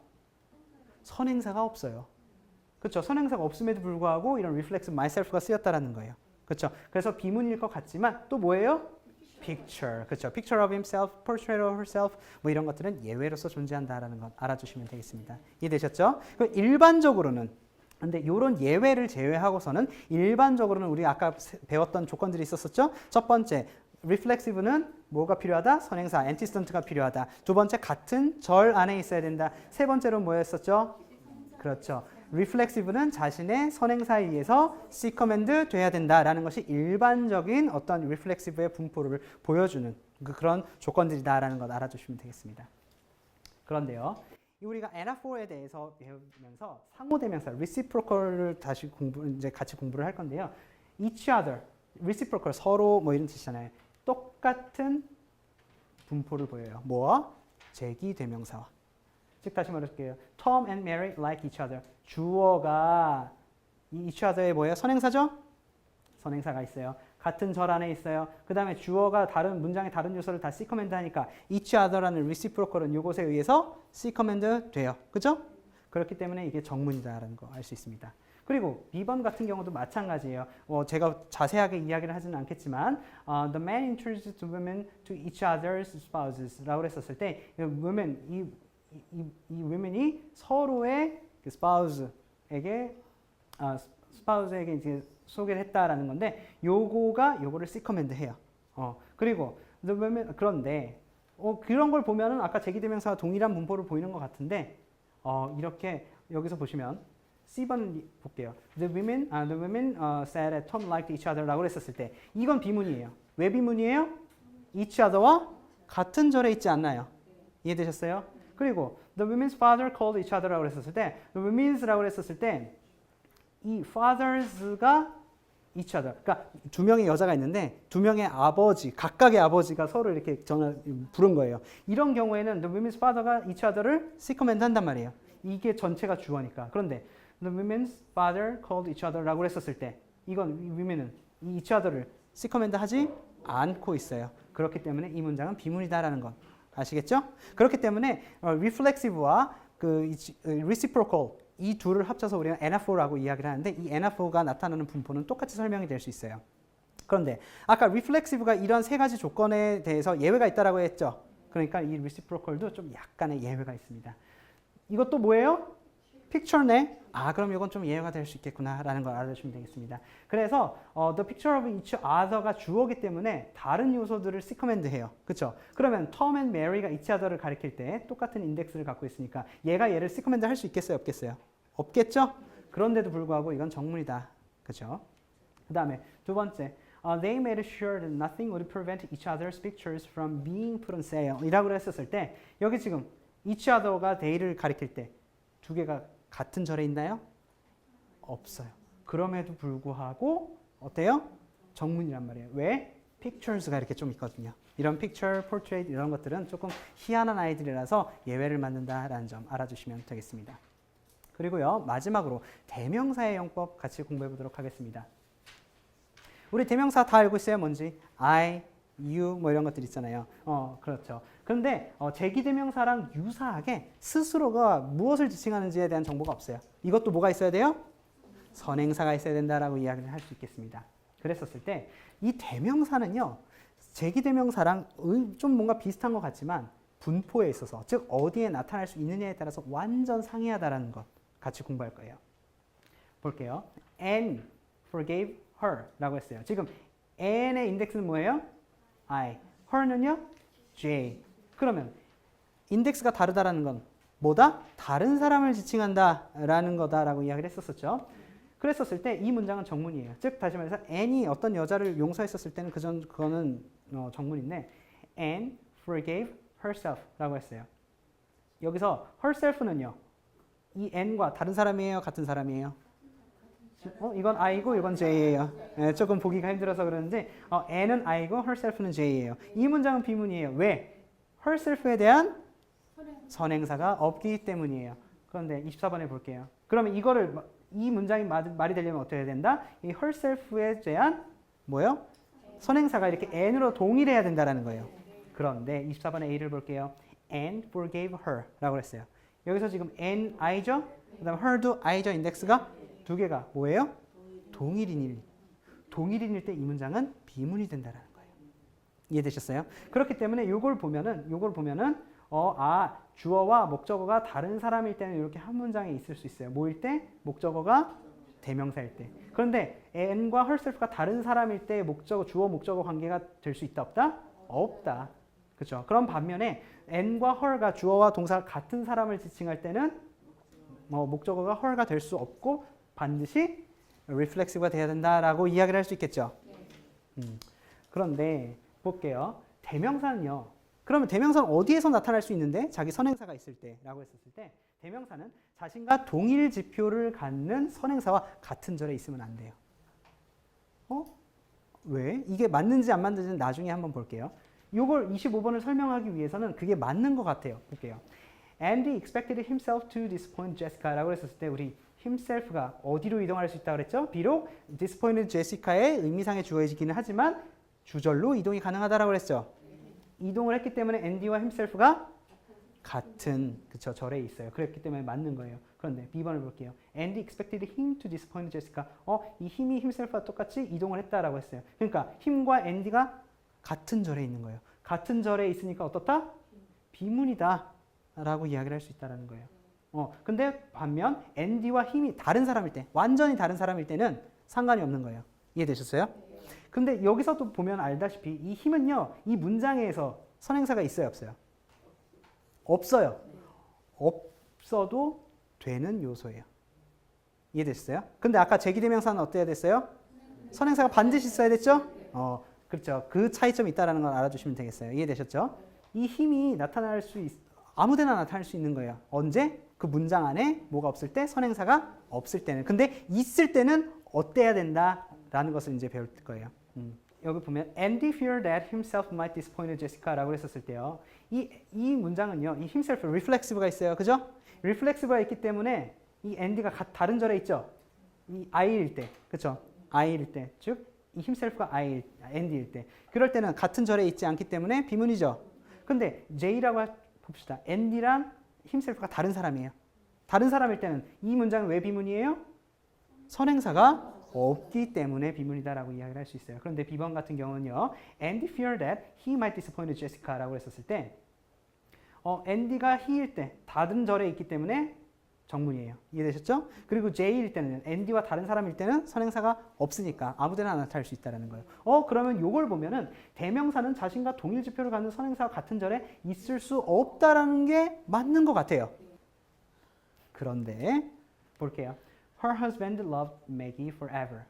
선행사가 없어요. 그렇죠? 선행사가 없음에도 불구하고 이런 reflex myself가 쓰였다라는 거예요. 그렇죠? 그래서 비문일 것 같지만 또 뭐예요? picture. 그렇죠? picture of himself, portrait of herself 뭐 이런 것들은 예외로서 존재한다라는 것 알아주시면 되겠습니다. 이해되셨죠? 그럼 일반적으로는 근데 이런 예외를 제외하고서는 일반적으로는 우리 아까 배웠던 조건들이 있었었죠? 첫 번째 reflexive는 뭐가 필요하다? 선행사, antecedent가 필요하다. 두 번째 같은 절 안에 있어야 된다. 세 번째로 뭐였었죠? 그렇죠. reflexive는 자신의 선행사에 의해서 C 커맨드 돼야 된다라는 것이 일반적인 어떤 reflexive의 분포를 보여주는 그런 조건들이다라는 것 알아주시면 되겠습니다. 그런데요, 우리가 anaphor에 대해서 배우면서 상호대명사 reciprocal을 다시 같이 공부를 할 건데요. each other, reciprocal 서로 뭐 이런 뜻이잖아요. 똑같은 분포를 보여요. 뭐와? 제기대명사와. 즉 다시 말할게요. Tom and Mary like each other. 주어가 이 each other에 뭐예요? 선행사죠? 선행사가 있어요. 같은 절 안에 있어요. 그 다음에 주어가 다른 문장의 다른 요소를 다 C 커맨드 하니까 each other라는 reciprocal은 이것에 의해서 C 커맨드 돼요. 그죠? 그렇기 때문에 이게 정문이다라는 거 알 수 있습니다. 그리고 B번 같은 경우도 마찬가지예요. 제가 자세하게 이야기를 하지는 않겠지만 the man introduced women to each other's spouses라고 했었을 때 women, 이 women이 서로의 그 spouse에게 이제 소개를 했다라는 건데 요거를 C 커맨드 해요. 그리고 the women 그런데 그런 걸 보면은 아까 제기대명사와 동일한 문법을 보이는 것 같은데 이렇게 여기서 보시면 C번 볼게요. The women said that Tom liked each other라고 했었을 때 이건 비문이에요. 왜 비문이에요? each other와 같은 절에 있지 않나요? 이해되셨어요? 그리고 the women's father called each other라고 했었을 때 the womens라고 했었을 때 이 fathers가 each other. 그러니까 두 명의 여자가 있는데 두 명의 아버지, 각각의 아버지가 서로 이렇게 부른 거예요. 이런 경우에는 the women's father가 each other를 recommend 한단 말이에요. 이게 전체가 주어니까. 그런데 the women's father called each other라고 했었을 때 이건 women은 이 each other를 recommend 하지 않고 있어요. 그렇기 때문에 이 문장은 비문이다라는 건 아시겠죠? 그렇기 때문에 reflexive와 그 reciprocal 이 둘을 합쳐서 우리가 anaphor라고 이야기를 하는데 이 anaphor가 나타나는 분포는 똑같이 설명이 될 수 있어요. 그런데 아까 reflexive가 이런 세 가지 조건에 대해서 예외가 있다라고 했죠. 그러니까 이 reciprocal도 좀 약간의 예외가 있습니다. 이것도 뭐예요? 픽처네. 아, 그럼 이건 좀 예외가 될 수 있겠구나라는 걸 알아주시면 되겠습니다. 그래서 the picture of each other가 주어기 때문에 다른 요소들을 recommend해요. 그렇죠? 그러면 Tom and Mary가 each other를 가리킬 때 똑같은 인덱스를 갖고 있으니까 얘가 얘를 recommend 할 수 있겠어요? 없겠어요? 없겠죠? 그런데도 불구하고 이건 정문이다. 그렇죠? 그 다음에 두 번째 they made sure that nothing would prevent each other's pictures from being put on sale 이라고 했었을 때 여기 지금 each other가 they를 가리킬 때 두 개가 같은 절에 있나요? 없어요. 그럼에도 불구하고 어때요? 정문이란 말이에요. 왜? pictures가 이렇게 좀 있거든요. 이런 picture, portrait 이런 것들은 조금 희한한 아이들이라서 예외를 맞는다라는 점 알아주시면 되겠습니다. 그리고요. 마지막으로 대명사의 용법 같이 공부해 보도록 하겠습니다. 우리 대명사 다 알고 있어요. 뭔지? I, you 뭐 이런 것들 있잖아요. 그렇죠. 그런데 제기대명사랑 유사하게 스스로가 무엇을 지칭하는지에 대한 정보가 없어요. 이것도 뭐가 있어야 돼요? 선행사가 있어야 된다라고 이야기를 할 수 있겠습니다. 그랬었을 때 이 대명사는요. 제기대명사랑 좀 뭔가 비슷한 것 같지만 분포에 있어서 즉 어디에 나타날 수 있느냐에 따라서 완전 상이하다라는 것 같이 공부할 거예요. 볼게요. Anne forgave her 라고 했어요. 지금 Anne의 인덱스는 뭐예요? I. her는요? J. 그러면 인덱스가 다르다라는 건 뭐다? 다른 사람을 지칭한다라는 거다라고 이야기를 했었었죠. 그랬었을 때 이 문장은 정문이에요. 즉 다시 말해서 Anne이 어떤 여자를 용서했었을 때는 그거는 정문인데 Anne forgave herself라고 했어요. 여기서 herself는요. 이 Anne과 다른 사람이에요? 같은 사람이에요? 이건 I고 이건 J예요. 조금 보기가 힘들어서 그러는지 Anne은 I고 herself는 J예요. 이 문장은 비문이에요. 왜? herself에 대한 선행사가 없기 때문이에요. 그런데 24번에 볼게요. 그러면 이 문장이 말이 되려면 어떻게 해야 된다? 이 herself에 대한 뭐요? 선행사가 이렇게 An으로 동일해야 된다라는 거예요. 그런데 24번에 A를 볼게요. Anne forgave her 라고 했어요. 여기서 지금 Anne I죠? 그 다음 her도 I죠? 인덱스가 두 개가 뭐예요? 동일인일 때 이 문장은 비문이 된다라는 거예요. 이해되셨어요? 그렇기 때문에 요걸 보면은 주어와 목적어가 다른 사람일 때는 이렇게 한 문장에 있을 수 있어요. 뭐일 때? 목적어가 대명사일 때. 그런데 Anne과 herself가 다른 사람일 때 주어 목적어 관계가 될 수 있다 없다? 없다. 그렇죠? 그런 반면에 Anne과 her가 주어와 동사가 같은 사람을 지칭할 때는 목적어가 her가 될 수 없고 반드시 reflexive가 돼야 된다라고 이야기를 할 수 있겠죠. 그런데 볼게요. 대명사는요. 그러면 대명사는 어디에서 나타날 수 있는데? 자기 선행사가 있을 때라고 했었을 때 대명사는 자신과 동일 지표를 갖는 선행사와 같은 절에 있으면 안 돼요. 왜? 이게 맞는지 안 맞는지는 나중에 한번 볼게요. 요걸 25번을 설명하기 위해서는 그게 맞는 것 같아요. 볼게요. Andy expected himself to disappoint Jessica라고 했었을 때 우리 himself가 어디로 이동할 수 있다고 그랬죠? 비록 disappointed Jessica의 의미상의 주어이기는 하지만 주절로 이동이 가능하다라고 그랬죠. 이동을 했기 때문에 Andy와 himself가 같은 절에 있어요. 그랬기 때문에 맞는 거예요. 그런데 B번을 볼게요. Andy expected him to disappoint Jessica. 이 힘이 himself와 똑같이 이동을 했다라고 했어요. 그러니까 힘과 Andy가 같은 절에 있는 거예요. 같은 절에 있으니까 어떻다? 비문이다 라고 이야기를 할 수 있다는 거예요. 근데 반면 Andy와 힘이 다른 사람일 때, 완전히 다른 사람일 때는 상관이 없는 거예요. 이해되셨어요? 근데 여기서도 보면 알다시피 이 힘은요, 이 문장에서 선행사가 있어요, 없어요? 없어요. 없어도 되는 요소예요. 이해되셨어요? 근데 아까 제기대명사는 어때야 됐어요? 선행사가 반드시 있어야 됐죠? 그렇죠. 그 차이점이 있다는 걸 알아주시면 되겠어요. 이해되셨죠? 이 힘이 나타날 수 아무데나 나타날 수 있는 거예요. 언제? 그 문장 안에 뭐가 없을 때? 선행사가 없을 때는. 근데 있을 때는 어때야 된다라는 것을 이제 배울 거예요. 여기 보면 Andy feared that himself might disappoint Jessica라고 했었을 때요. 이 문장은요. 이 himself reflexive가 있어요. 그죠? reflexive가 있기 때문에 이 Andy가 다른 절에 있죠. 이 I일 때. 그죠? I일 때. 즉 이 himself가 Andy일 때. 그럴 때는 같은 절에 있지 않기 때문에 비문이죠. 근데 J라고 봅시다. Andy랑 himself가 다른 사람이에요. 다른 사람일 때는 이 문장은 왜 비문이에요? 선행사가 없기 때문에 비문이다라고 이야기를 할 수 있어요. 그런데 B번 같은 경우는요. Andy feared that he might disappoint Jessica라고 했었을 때 Andy가 he일 때 다른 절에 있기 때문에 정문이에요. 이해되셨죠? 그리고 J일 때는 Andy와 다른 사람일 때는 선행사가 없으니까 아무데나 나타날 수 있다는 거예요. 그러면 이걸 보면은 대명사는 자신과 동일 지표를 갖는 선행사와 같은 절에 있을 수 없다라는 게 맞는 것 같아요. 그런데 볼게요. Her husband loved Maggie forever.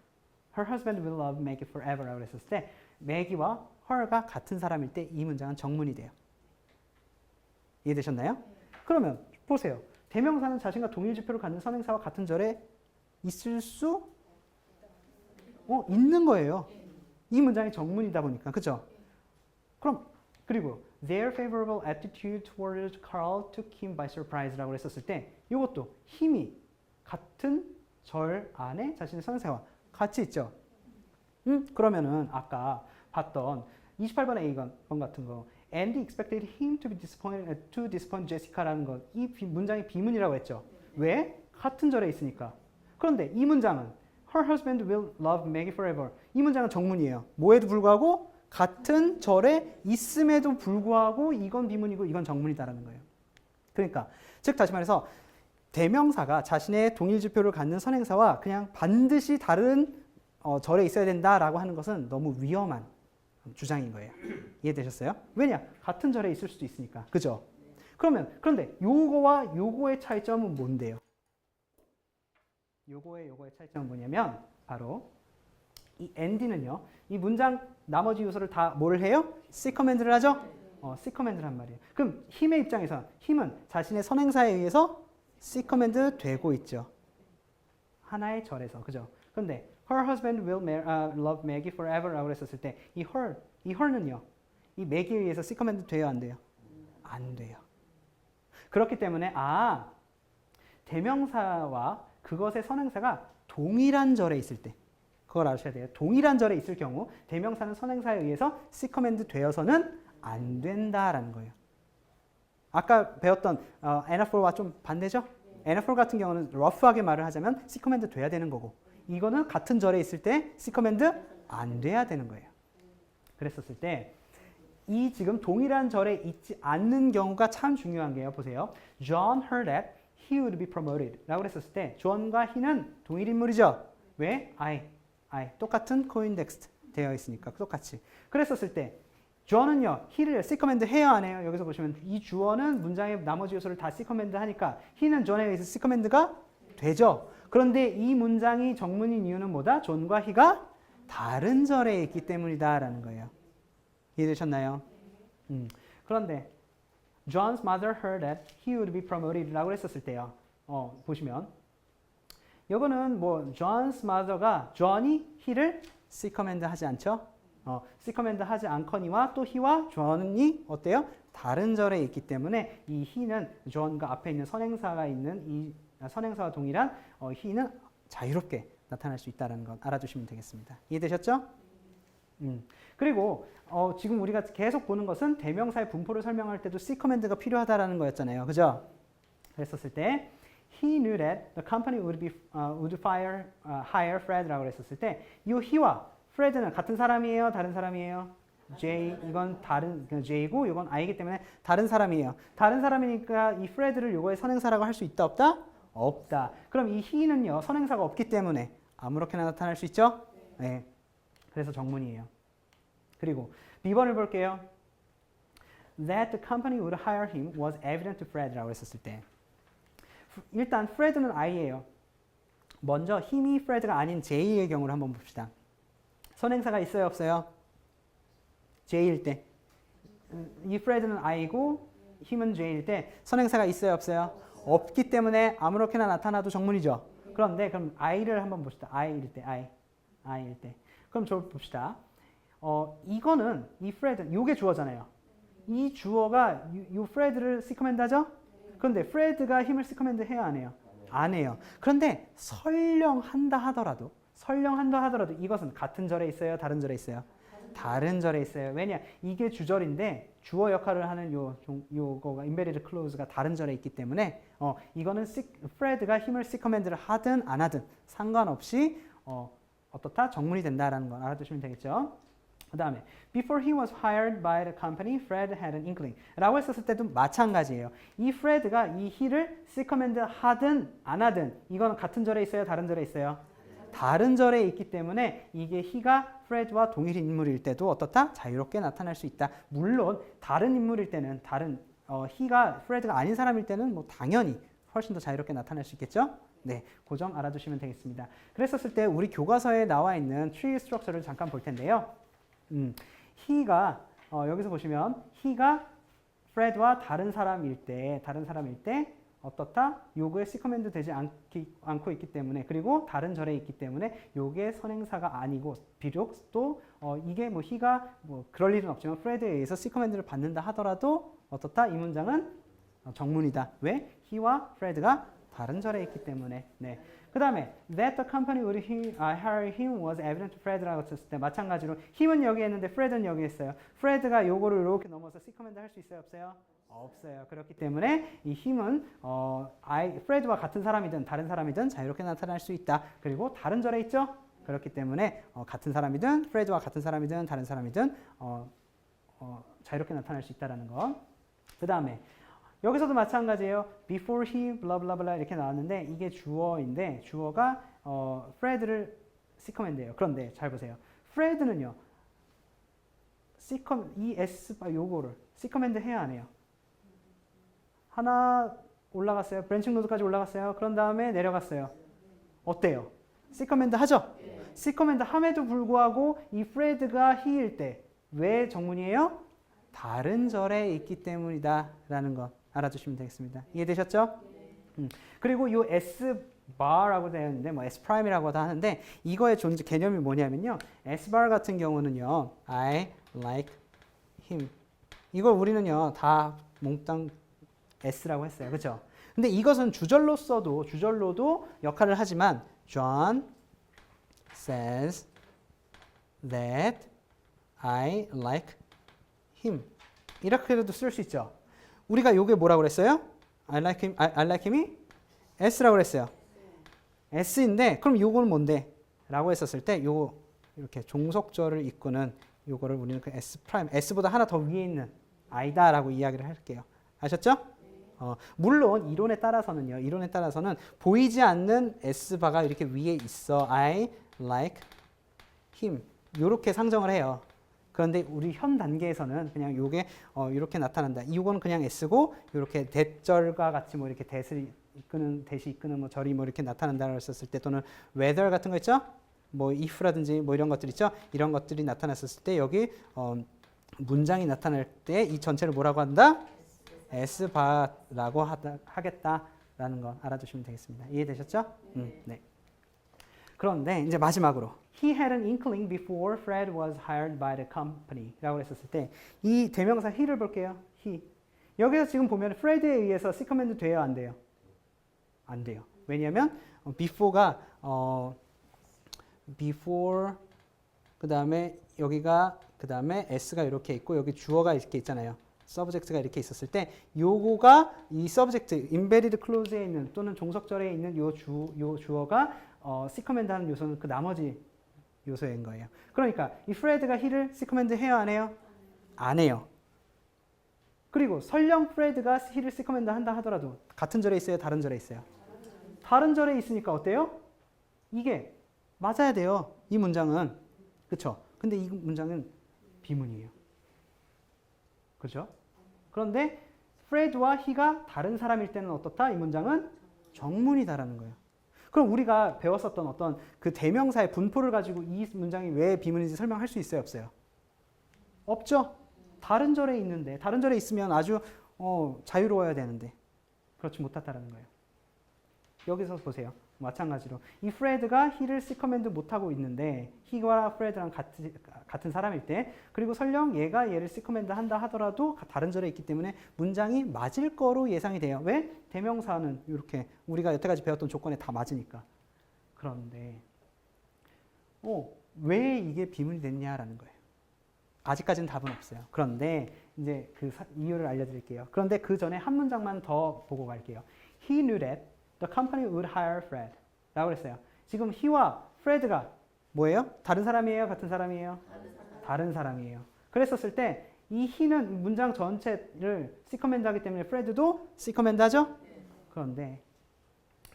Her husband will love Maggie forever라고 했었을 때 Maggie와 her가 같은 사람일 때 이 문장은 정문이 돼요. 이해되셨나요? 그러면 보세요. 대명사는 자신과 동일 지표를 갖는 선행사와 같은 절에 있을 수 있는 거예요. 이 문장이 정문이다 보니까. 그죠? 그럼 그리고 their favorable attitude towards Carl took him by surprise라고 했었을 때 이것도 힘이 같은 절 안에 자신의 선행사와 같이 있죠. 그러면은 아까 봤던 28번의 A번 같은 거 Andy expected him to disappoint Jessica라는 것. 이 문장이 비문이라고 했죠. 왜? 같은 절에 있으니까. 그런데 이 문장은 Her husband will love Maggie forever. 이 문장은 정문이에요. 뭐에도 불구하고 같은 절에 있음에도 불구하고 이건 비문이고 이건 정문이다라는 거예요. 그러니까 즉 다시 말해서 대명사가 자신의 동일지표를 갖는 선행사와 그냥 반드시 다른 절에 있어야 된다라고 하는 것은 너무 위험한 주장인 거예요. 이해되셨어요? 왜냐? 같은 절에 있을 수도 있으니까. 그죠? 그런데 요거와 요거의 차이점은 뭔데요? 요거의 차이점은 뭐냐면 바로 이 Andy는요. 이 문장 나머지 요소를 다 뭘 해요? C 커맨드를 하죠? C 커맨드를 한 말이에요. 그럼 힘의 입장에서 힘은 자신의 선행사에 의해서 C 커맨드 되고 있죠. 하나의 절에서. 그죠? 그런데 Her husband will love Maggie forever라고 했었을 때 이 her는요. 이 Maggie에 의해서 C 커맨드 돼요, 안 돼요? 안 돼요. 그렇기 때문에 대명사와 그것의 선행사가 동일한 절에 있을 때 그걸 아셔야 돼요. 동일한 절에 있을 경우 대명사는 선행사에 의해서 C 커맨드 되어서는 안 된다라는 거예요. 아까 배웠던 anaphor와 좀 반대죠? anaphor 같은 경우는 러프하게 말을 하자면 C 커맨드 돼야 되는 거고 이거는 같은 절에 있을 때 C 커맨드 안 돼야 되는 거예요. 그랬었을 때 이 지금 동일한 절에 있지 않는 경우가 참 중요한 게요. 보세요. John heard that he would be promoted 라고 했었을 때 John과 he는 동일 인물이죠. 왜? I 똑같은 co-indexed 되어 있으니까 똑같이. 그랬었을 때 John은요. he를 C 커맨드 해요 안 해요? 여기서 보시면 이 주어는 문장의 나머지 요소를 다 C 커맨드 하니까 he는 John에 의해서 C 커맨드가 되죠. 그런데 이 문장이 정문인 이유는 뭐다? 존과 he가 다른 절에 있기 때문이다라는 거예요. 이해되셨나요? 그런데 John's mother heard that he would be promoted라고 했었을 때요. 보시면 이거는 뭐 John's mother가 John이 he를 C 커맨드 하지 않죠? C 커맨드 하지 않거니와 또 he와 John이 어때요? 다른 절에 있기 때문에 이 he는 John과 앞에 있는 선행사가 있는 이 선행사와 동일한 he는 자유롭게 나타날 수 있다는 것 알아두시면 되겠습니다. 이해되셨죠? 그리고 지금 우리가 계속 보는 것은 대명사의 분포를 설명할 때도 C 커맨드가 필요하다라는 거였잖아요. 그죠? 그랬었을 때 he knew that the company would hire Fred라고 했었을 때 이 he와 Fred는 같은 사람이에요? 다른 사람이에요? J 이건 다른 J고 이건 I이기 때문에 다른 사람이에요. 다른 사람이니까 이 Fred를 요거의 선행사라고 할 수 있다 없다? 없다. 그럼 이 he는요 선행사가 없기 때문에 아무렇게나 나타날 수 있죠? 네. 그래서 정문이에요. 그리고 B번을 볼게요. That the company would hire him was evident to Fred라고 했었을 때 일단 Fred는 I예요. 먼저 힘이 Fred가 아닌 J의 경우를 한번 봅시다. 선행사가 있어요 없어요? J일 때 이 Fred는 I고 힘은 J일 때 선행사가 있어요, 없어요? 없기 때문에 아무렇게나 나타나도 정문이죠. 그런데 그럼 I를 한번 봅시다. I일 때, I일 때. 그럼 저 봅시다. 이거는 이 Fred, 요게 주어잖아요. 이 주어가 요 Fred를 시커맨드 하죠? 그런데 Fred가 힘을 시커맨드 해야 안 해요? 안 해요. 그런데 설령 한다 하더라도 이것은 같은 절에 있어요? 다른 절에 있어요? 다른 절에 있어요. 왜냐? 이게 주절인데 주어 역할을 하는 요거가 인베리드 클로즈가 다른 절에 있기 때문에 이거는 Fred가 힘을 시커맨드를 하든 안 하든 상관없이 어떻다? 정문이 된다라는 걸 알아두시면 되겠죠. 그 다음에 Before he was hired by the company, Fred had an inkling 라고 했었을 때도 마찬가지예요. 이 Fred가 이 he를 시커맨드 하든 안 하든 이건 같은 절에 있어요? 다른 절에 있어요? 다른 절에 있기 때문에 이게 he가 Fred와 동일 인물일 때도 어떻다? 자유롭게 나타날 수 있다. 물론 다른 인물일 때는 he가 Fred가 아닌 사람일 때는 뭐 당연히 훨씬 더 자유롭게 나타날 수 있겠죠? 네, 그 점 알아두시면 되겠습니다. 그랬었을 때 우리 교과서에 나와 있는 tree structure를 잠깐 볼 텐데요. he가 여기서 보시면 he가 Fred와 다른 사람일 때 어떻다? 요거에 시커맨드 되지 않고 있기 때문에 그리고 다른 절에 있기 때문에 요게 선행사가 아니고 비록 또 이게 뭐 he가 뭐 그럴 일은 없지만 Fred에 의해서 시커맨드를 받는다 하더라도 어떻다? 이 문장은 정문이다. 왜? he와 Fred가 다른 절에 있기 때문에. 네. 그 다음에 that the company would hire him was evident to Fred라고 했을 때 마찬가지로 힘은 여기 했는데 Fred는 여기 했어요. Fred가 요거를 이렇게 넘어서 시커맨드 할 수 있어요? 없어요? 없어요. 그렇기 때문에 이 힘은 Fred와 같은 사람이든 다른 사람이든 자유롭게 나타날 수 있다. 그리고 다른 절에 있죠? 그렇기 때문에 같은 사람이든 Fred와 같은 사람이든 다른 사람이든 자유롭게 나타날 수 있다는 거. 그 다음에 여기서도 마찬가지예요. Before he, blah blah blah 이렇게 나왔는데 이게 주어인데 주어가 Fred를 시커맨드예요. 그런데 잘 보세요. Fred는요. 이 S 요거를 시커맨드 해야 안 해요? 하나 올라갔어요. 브랜칭 노드까지 올라갔어요. 그런 다음에 내려갔어요. 어때요? 시커맨드 하죠? 시커맨드 함에도 불구하고 이 Fred가 he일 때 왜 정문이에요? 다른 절에 있기 때문이다 라는 거 알아두시면 되겠습니다. 이해되셨죠? 그리고 이 S-bar라고 되어 있는데 뭐 S''이라고도 하는데 이거의 존재 개념이 뭐냐면요. S-bar 같은 경우는요. I like him. 이걸 우리는요. 다 몽땅 S라고 했어요. 그렇죠? 근데 이것은 주절로도 역할을 하지만 John says that I like him. 이렇게도 쓸 수 있죠. 우리가 요게 뭐라고 그랬어요? I like him, I like him이 S라고 그랬어요. S인데 그럼 요거는 뭔데? 라고 했었을 때 요거 이렇게 종속절을 이끄는 요거를 우리는 그 S', S보다 하나 더 위에 있는 I다라고 이야기를 할게요. 아셨죠? 물론 이론에 따라서는 보이지 않는 S바가 이렇게 위에 있어. I like him. 요렇게 상정을 해요. 그런데 우리 현 단계에서는 그냥 요게 이렇게 나타난다. 이거는 그냥 S고 이렇게 대절과 같이 뭐 이렇게 대시 이끄는 뭐 절이 뭐 이렇게 나타난다고 했었을 때 또는 whether 같은 거 있죠? 뭐 if라든지 뭐 이런 것들 있죠? 이런 것들이 나타났었을 때 여기 문장이 나타날 때 이 전체를 뭐라고 한다? S바라고 하겠다라는 거 알아두시면 되겠습니다. 이해되셨죠? 네. 그런데 이제 마지막으로 He had an inkling before Fred was hired by the company 라고 했었을 때 이 대명사 he를 볼게요. he. 여기서 지금 보면 Fred에 의해서 시커맨드 돼요? 안 돼요? 안 돼요. 왜냐하면 before가 before 그 다음에 여기가 그 다음에 s가 이렇게 있고 여기 주어가 이렇게 있잖아요. subject가 이렇게 있었을 때 요거가 이 subject, embedded clause에 있는 또는 종속절에 있는 요 주어가 시커맨드 하는 요소는 그 나머지 요소인 거예요. 그러니까 이 Fred가 he를 시커맨드 해요? 안 해요? 안 해요. 그리고 설령 Fred가 he를 시커맨드 한다 하더라도 같은 절에 있어요? 다른 절에 있어요? 다른 절에 있으니까 어때요? 이게 맞아야 돼요. 이 문장은. 그렇죠? 근데 이 문장은 비문이에요. 그렇죠? 그런데 Fred와 he가 다른 사람일 때는 어떻다? 이 문장은 정문이다라는 거예요. 그럼 우리가 배웠었던 어떤 그 대명사의 분포를 가지고 이 문장이 왜 비문인지 설명할 수 있어요? 없어요? 없죠? 다른 절에 있는데 다른 절에 있으면 아주 자유로워야 되는데 그렇지 못하다라는 거예요. 여기서 보세요. 마찬가지로 이 프레드가 he를 C 커맨드 못하고 있는데 he와 프레드랑 같은 사람일 때 그리고 설령 얘가 얘를 C 커맨드 한다 하더라도 다른 절에 있기 때문에 문장이 맞을 거로 예상이 돼요. 왜? 대명사는 이렇게 우리가 여태까지 배웠던 조건에 다 맞으니까. 그런데 왜 이게 비문이 됐냐라는 거예요. 아직까지는 답은 없어요. 그런데 이제 그 이유를 알려드릴게요. 그런데 그 전에 한 문장만 더 보고 갈게요. He knew that the company would hire Fred. 라고 했어요. 지금 he와 Fred가 뭐예요? 다른 사람이에요? 같은 사람이에요? 다른 사람이에요. 그랬었을 때 이 he는 문장 전체를 C 커맨드 하기 때문에 Fred도 C 커맨드 하죠? 그런데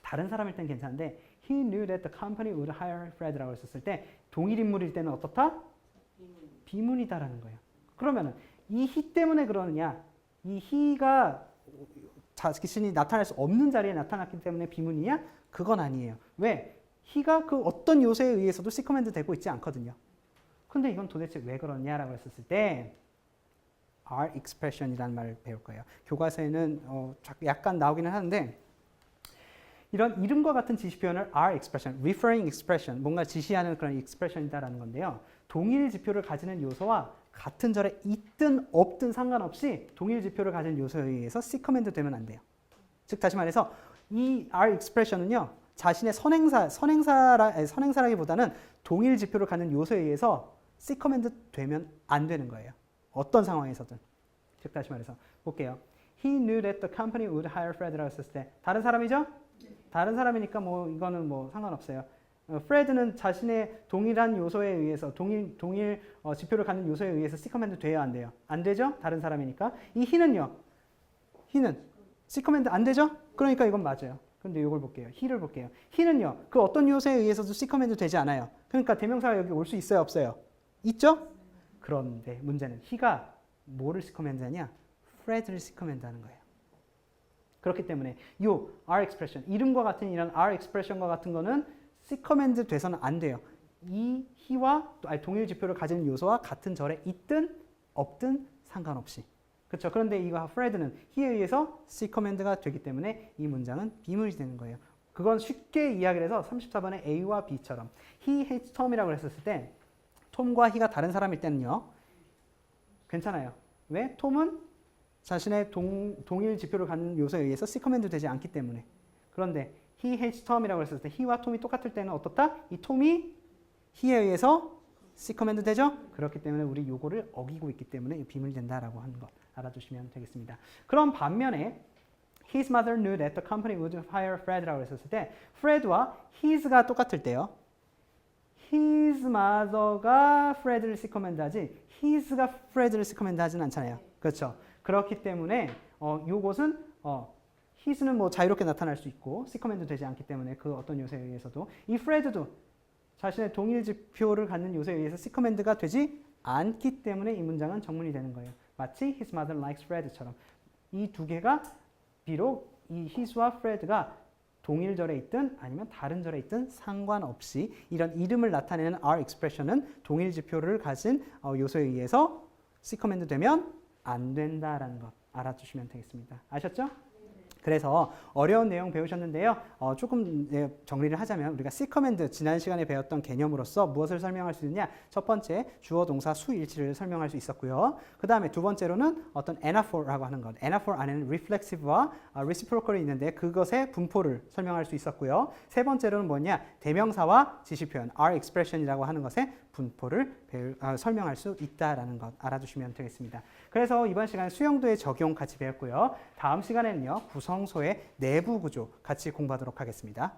다른 사람일 땐 괜찮은데 He knew that the company would hire Fred라고 했었을 때 동일 인물일 때는 어떻다? 비문이다라는 거예요. 그러면은 이 he 때문에 그러느냐? 이 he가 자신이 나타날 수 없는 자리에 나타났기 때문에 비문이냐? 그건 아니에요. 왜? he가 그 어떤 요소에 의해서도 C 커맨드 되고 있지 않거든요. 근데 이건 도대체 왜 그러냐라고 했었을 때 R expression이라는 말을 배울 거예요. 교과서에는 약간 나오기는 하는데 이런 이름과 같은 지시 표현을 R expression, referring expression, 뭔가 지시하는 그런 expression이다라는 건데요. 동일 지표를 가지는 요소와 같은 절에 있든 없든 상관없이 동일 지표를 가진 요소에 의해서 C 커맨드 되면 안 돼요. 즉 다시 말해서 이 R expression은요. 자신의 선행사라기보다는 동일 지표를 갖는 요소에 의해서 C 커맨드 되면 안 되는 거예요. 어떤 상황에서든. 즉 다시 말해서 볼게요. He knew that the company would hire Fred라고 했을 때 다른 사람이죠? 다른 사람이니까 뭐 이거는 뭐 상관없어요. 프레드는 자신의 동일한 요소에 의해서 동일 지표를 갖는 요소에 의해서 C 커맨드 돼야 안 돼요. 안 되죠? 다른 사람이니까. 이 he는요. he는 C 커맨드 안 되죠? 그러니까 이건 맞아요. 근데 이걸 볼게요. he를 볼게요. he는요. 그 어떤 요소에 의해서도 C 커맨드 되지 않아요. 그러니까 대명사가 여기 올 수 있어요, 없어요? 있죠? 그런데 문제는 he가 뭐를 C 커맨드 하냐? Fred를 C 커맨드 하는 거예요. 그렇기 때문에 이 R expression, 이름과 같은 이런 R expression과 같은 거는 C 커맨드 돼서는 안 돼요. 이 he와 동일 지표를 가지는 요소와 같은 절에 있든 없든 상관없이. 그렇죠? 그런데 이거 Fred는 he에 의해서 C 커맨드가 되기 때문에 이 문장은 비문이 되는 거예요. 그건 쉽게 이야기를 해서 34번의 A와 B처럼 he hates Tom이라고 했었을 때 톰과 he가 다른 사람일 때는요. 괜찮아요. 왜? 톰은 자신의 동일 지표를 갖는 요소에 의해서 C 커맨드 되지 않기 때문에. 그런데 he hates Tom이라고 했을 때 he와 톰이 똑같을 때는 어떻다? 이 톰이 he에 의해서 C 커맨드 되죠? 그렇기 때문에 우리 요거를 어기고 있기 때문에 비문이 된다라고 하는 것 알아두시면 되겠습니다. 그럼 반면에 his mother knew that the company would hire Fred라고 했었을 때 Fred와 his가 똑같을 때요. his mother가 Fred를 C 커맨드 하지 his가 Fred를 C 커맨드 하진 않잖아요. 그렇죠? 그렇기 때문에 요것은 his는 뭐 자유롭게 나타날 수 있고 C 커맨드 되지 않기 때문에 그 어떤 요소에 의해서도 이 Fred도 자신의 동일 지표를 갖는 요소에 의해서 C 커맨드가 되지 않기 때문에 이 문장은 정문이 되는 거예요. 마치 his mother likes Fred처럼 이 두 개가 비록 이 his와 Fred가 동일 절에 있든 아니면 다른 절에 있든 상관없이 이런 이름을 나타내는 R expression은 동일 지표를 가진 요소에 의해서 C 커맨드 되면 안 된다라는 것 알아주시면 되겠습니다. 아셨죠? 그래서 어려운 내용 배우셨는데요. 조금 정리를 하자면 우리가 C 커맨드 지난 시간에 배웠던 개념으로서 무엇을 설명할 수 있느냐? 첫 번째 주어 동사 수일치를 설명할 수 있었고요. 그 다음에 두 번째로는 어떤 anaphor라고 하는 것. anaphor 안에는 reflexive와 reciprocal이 있는데 그것의 분포를 설명할 수 있었고요. 세 번째로는 뭐냐? 대명사와 지시 표현 R expression이라고 하는 것의 분포를 설명할 수 있다라는 것 알아두시면 되겠습니다. 그래서 이번 시간 수용도의 적용 같이 배웠고요. 다음 시간에는요. 구성소의 내부 구조 같이 공부하도록 하겠습니다.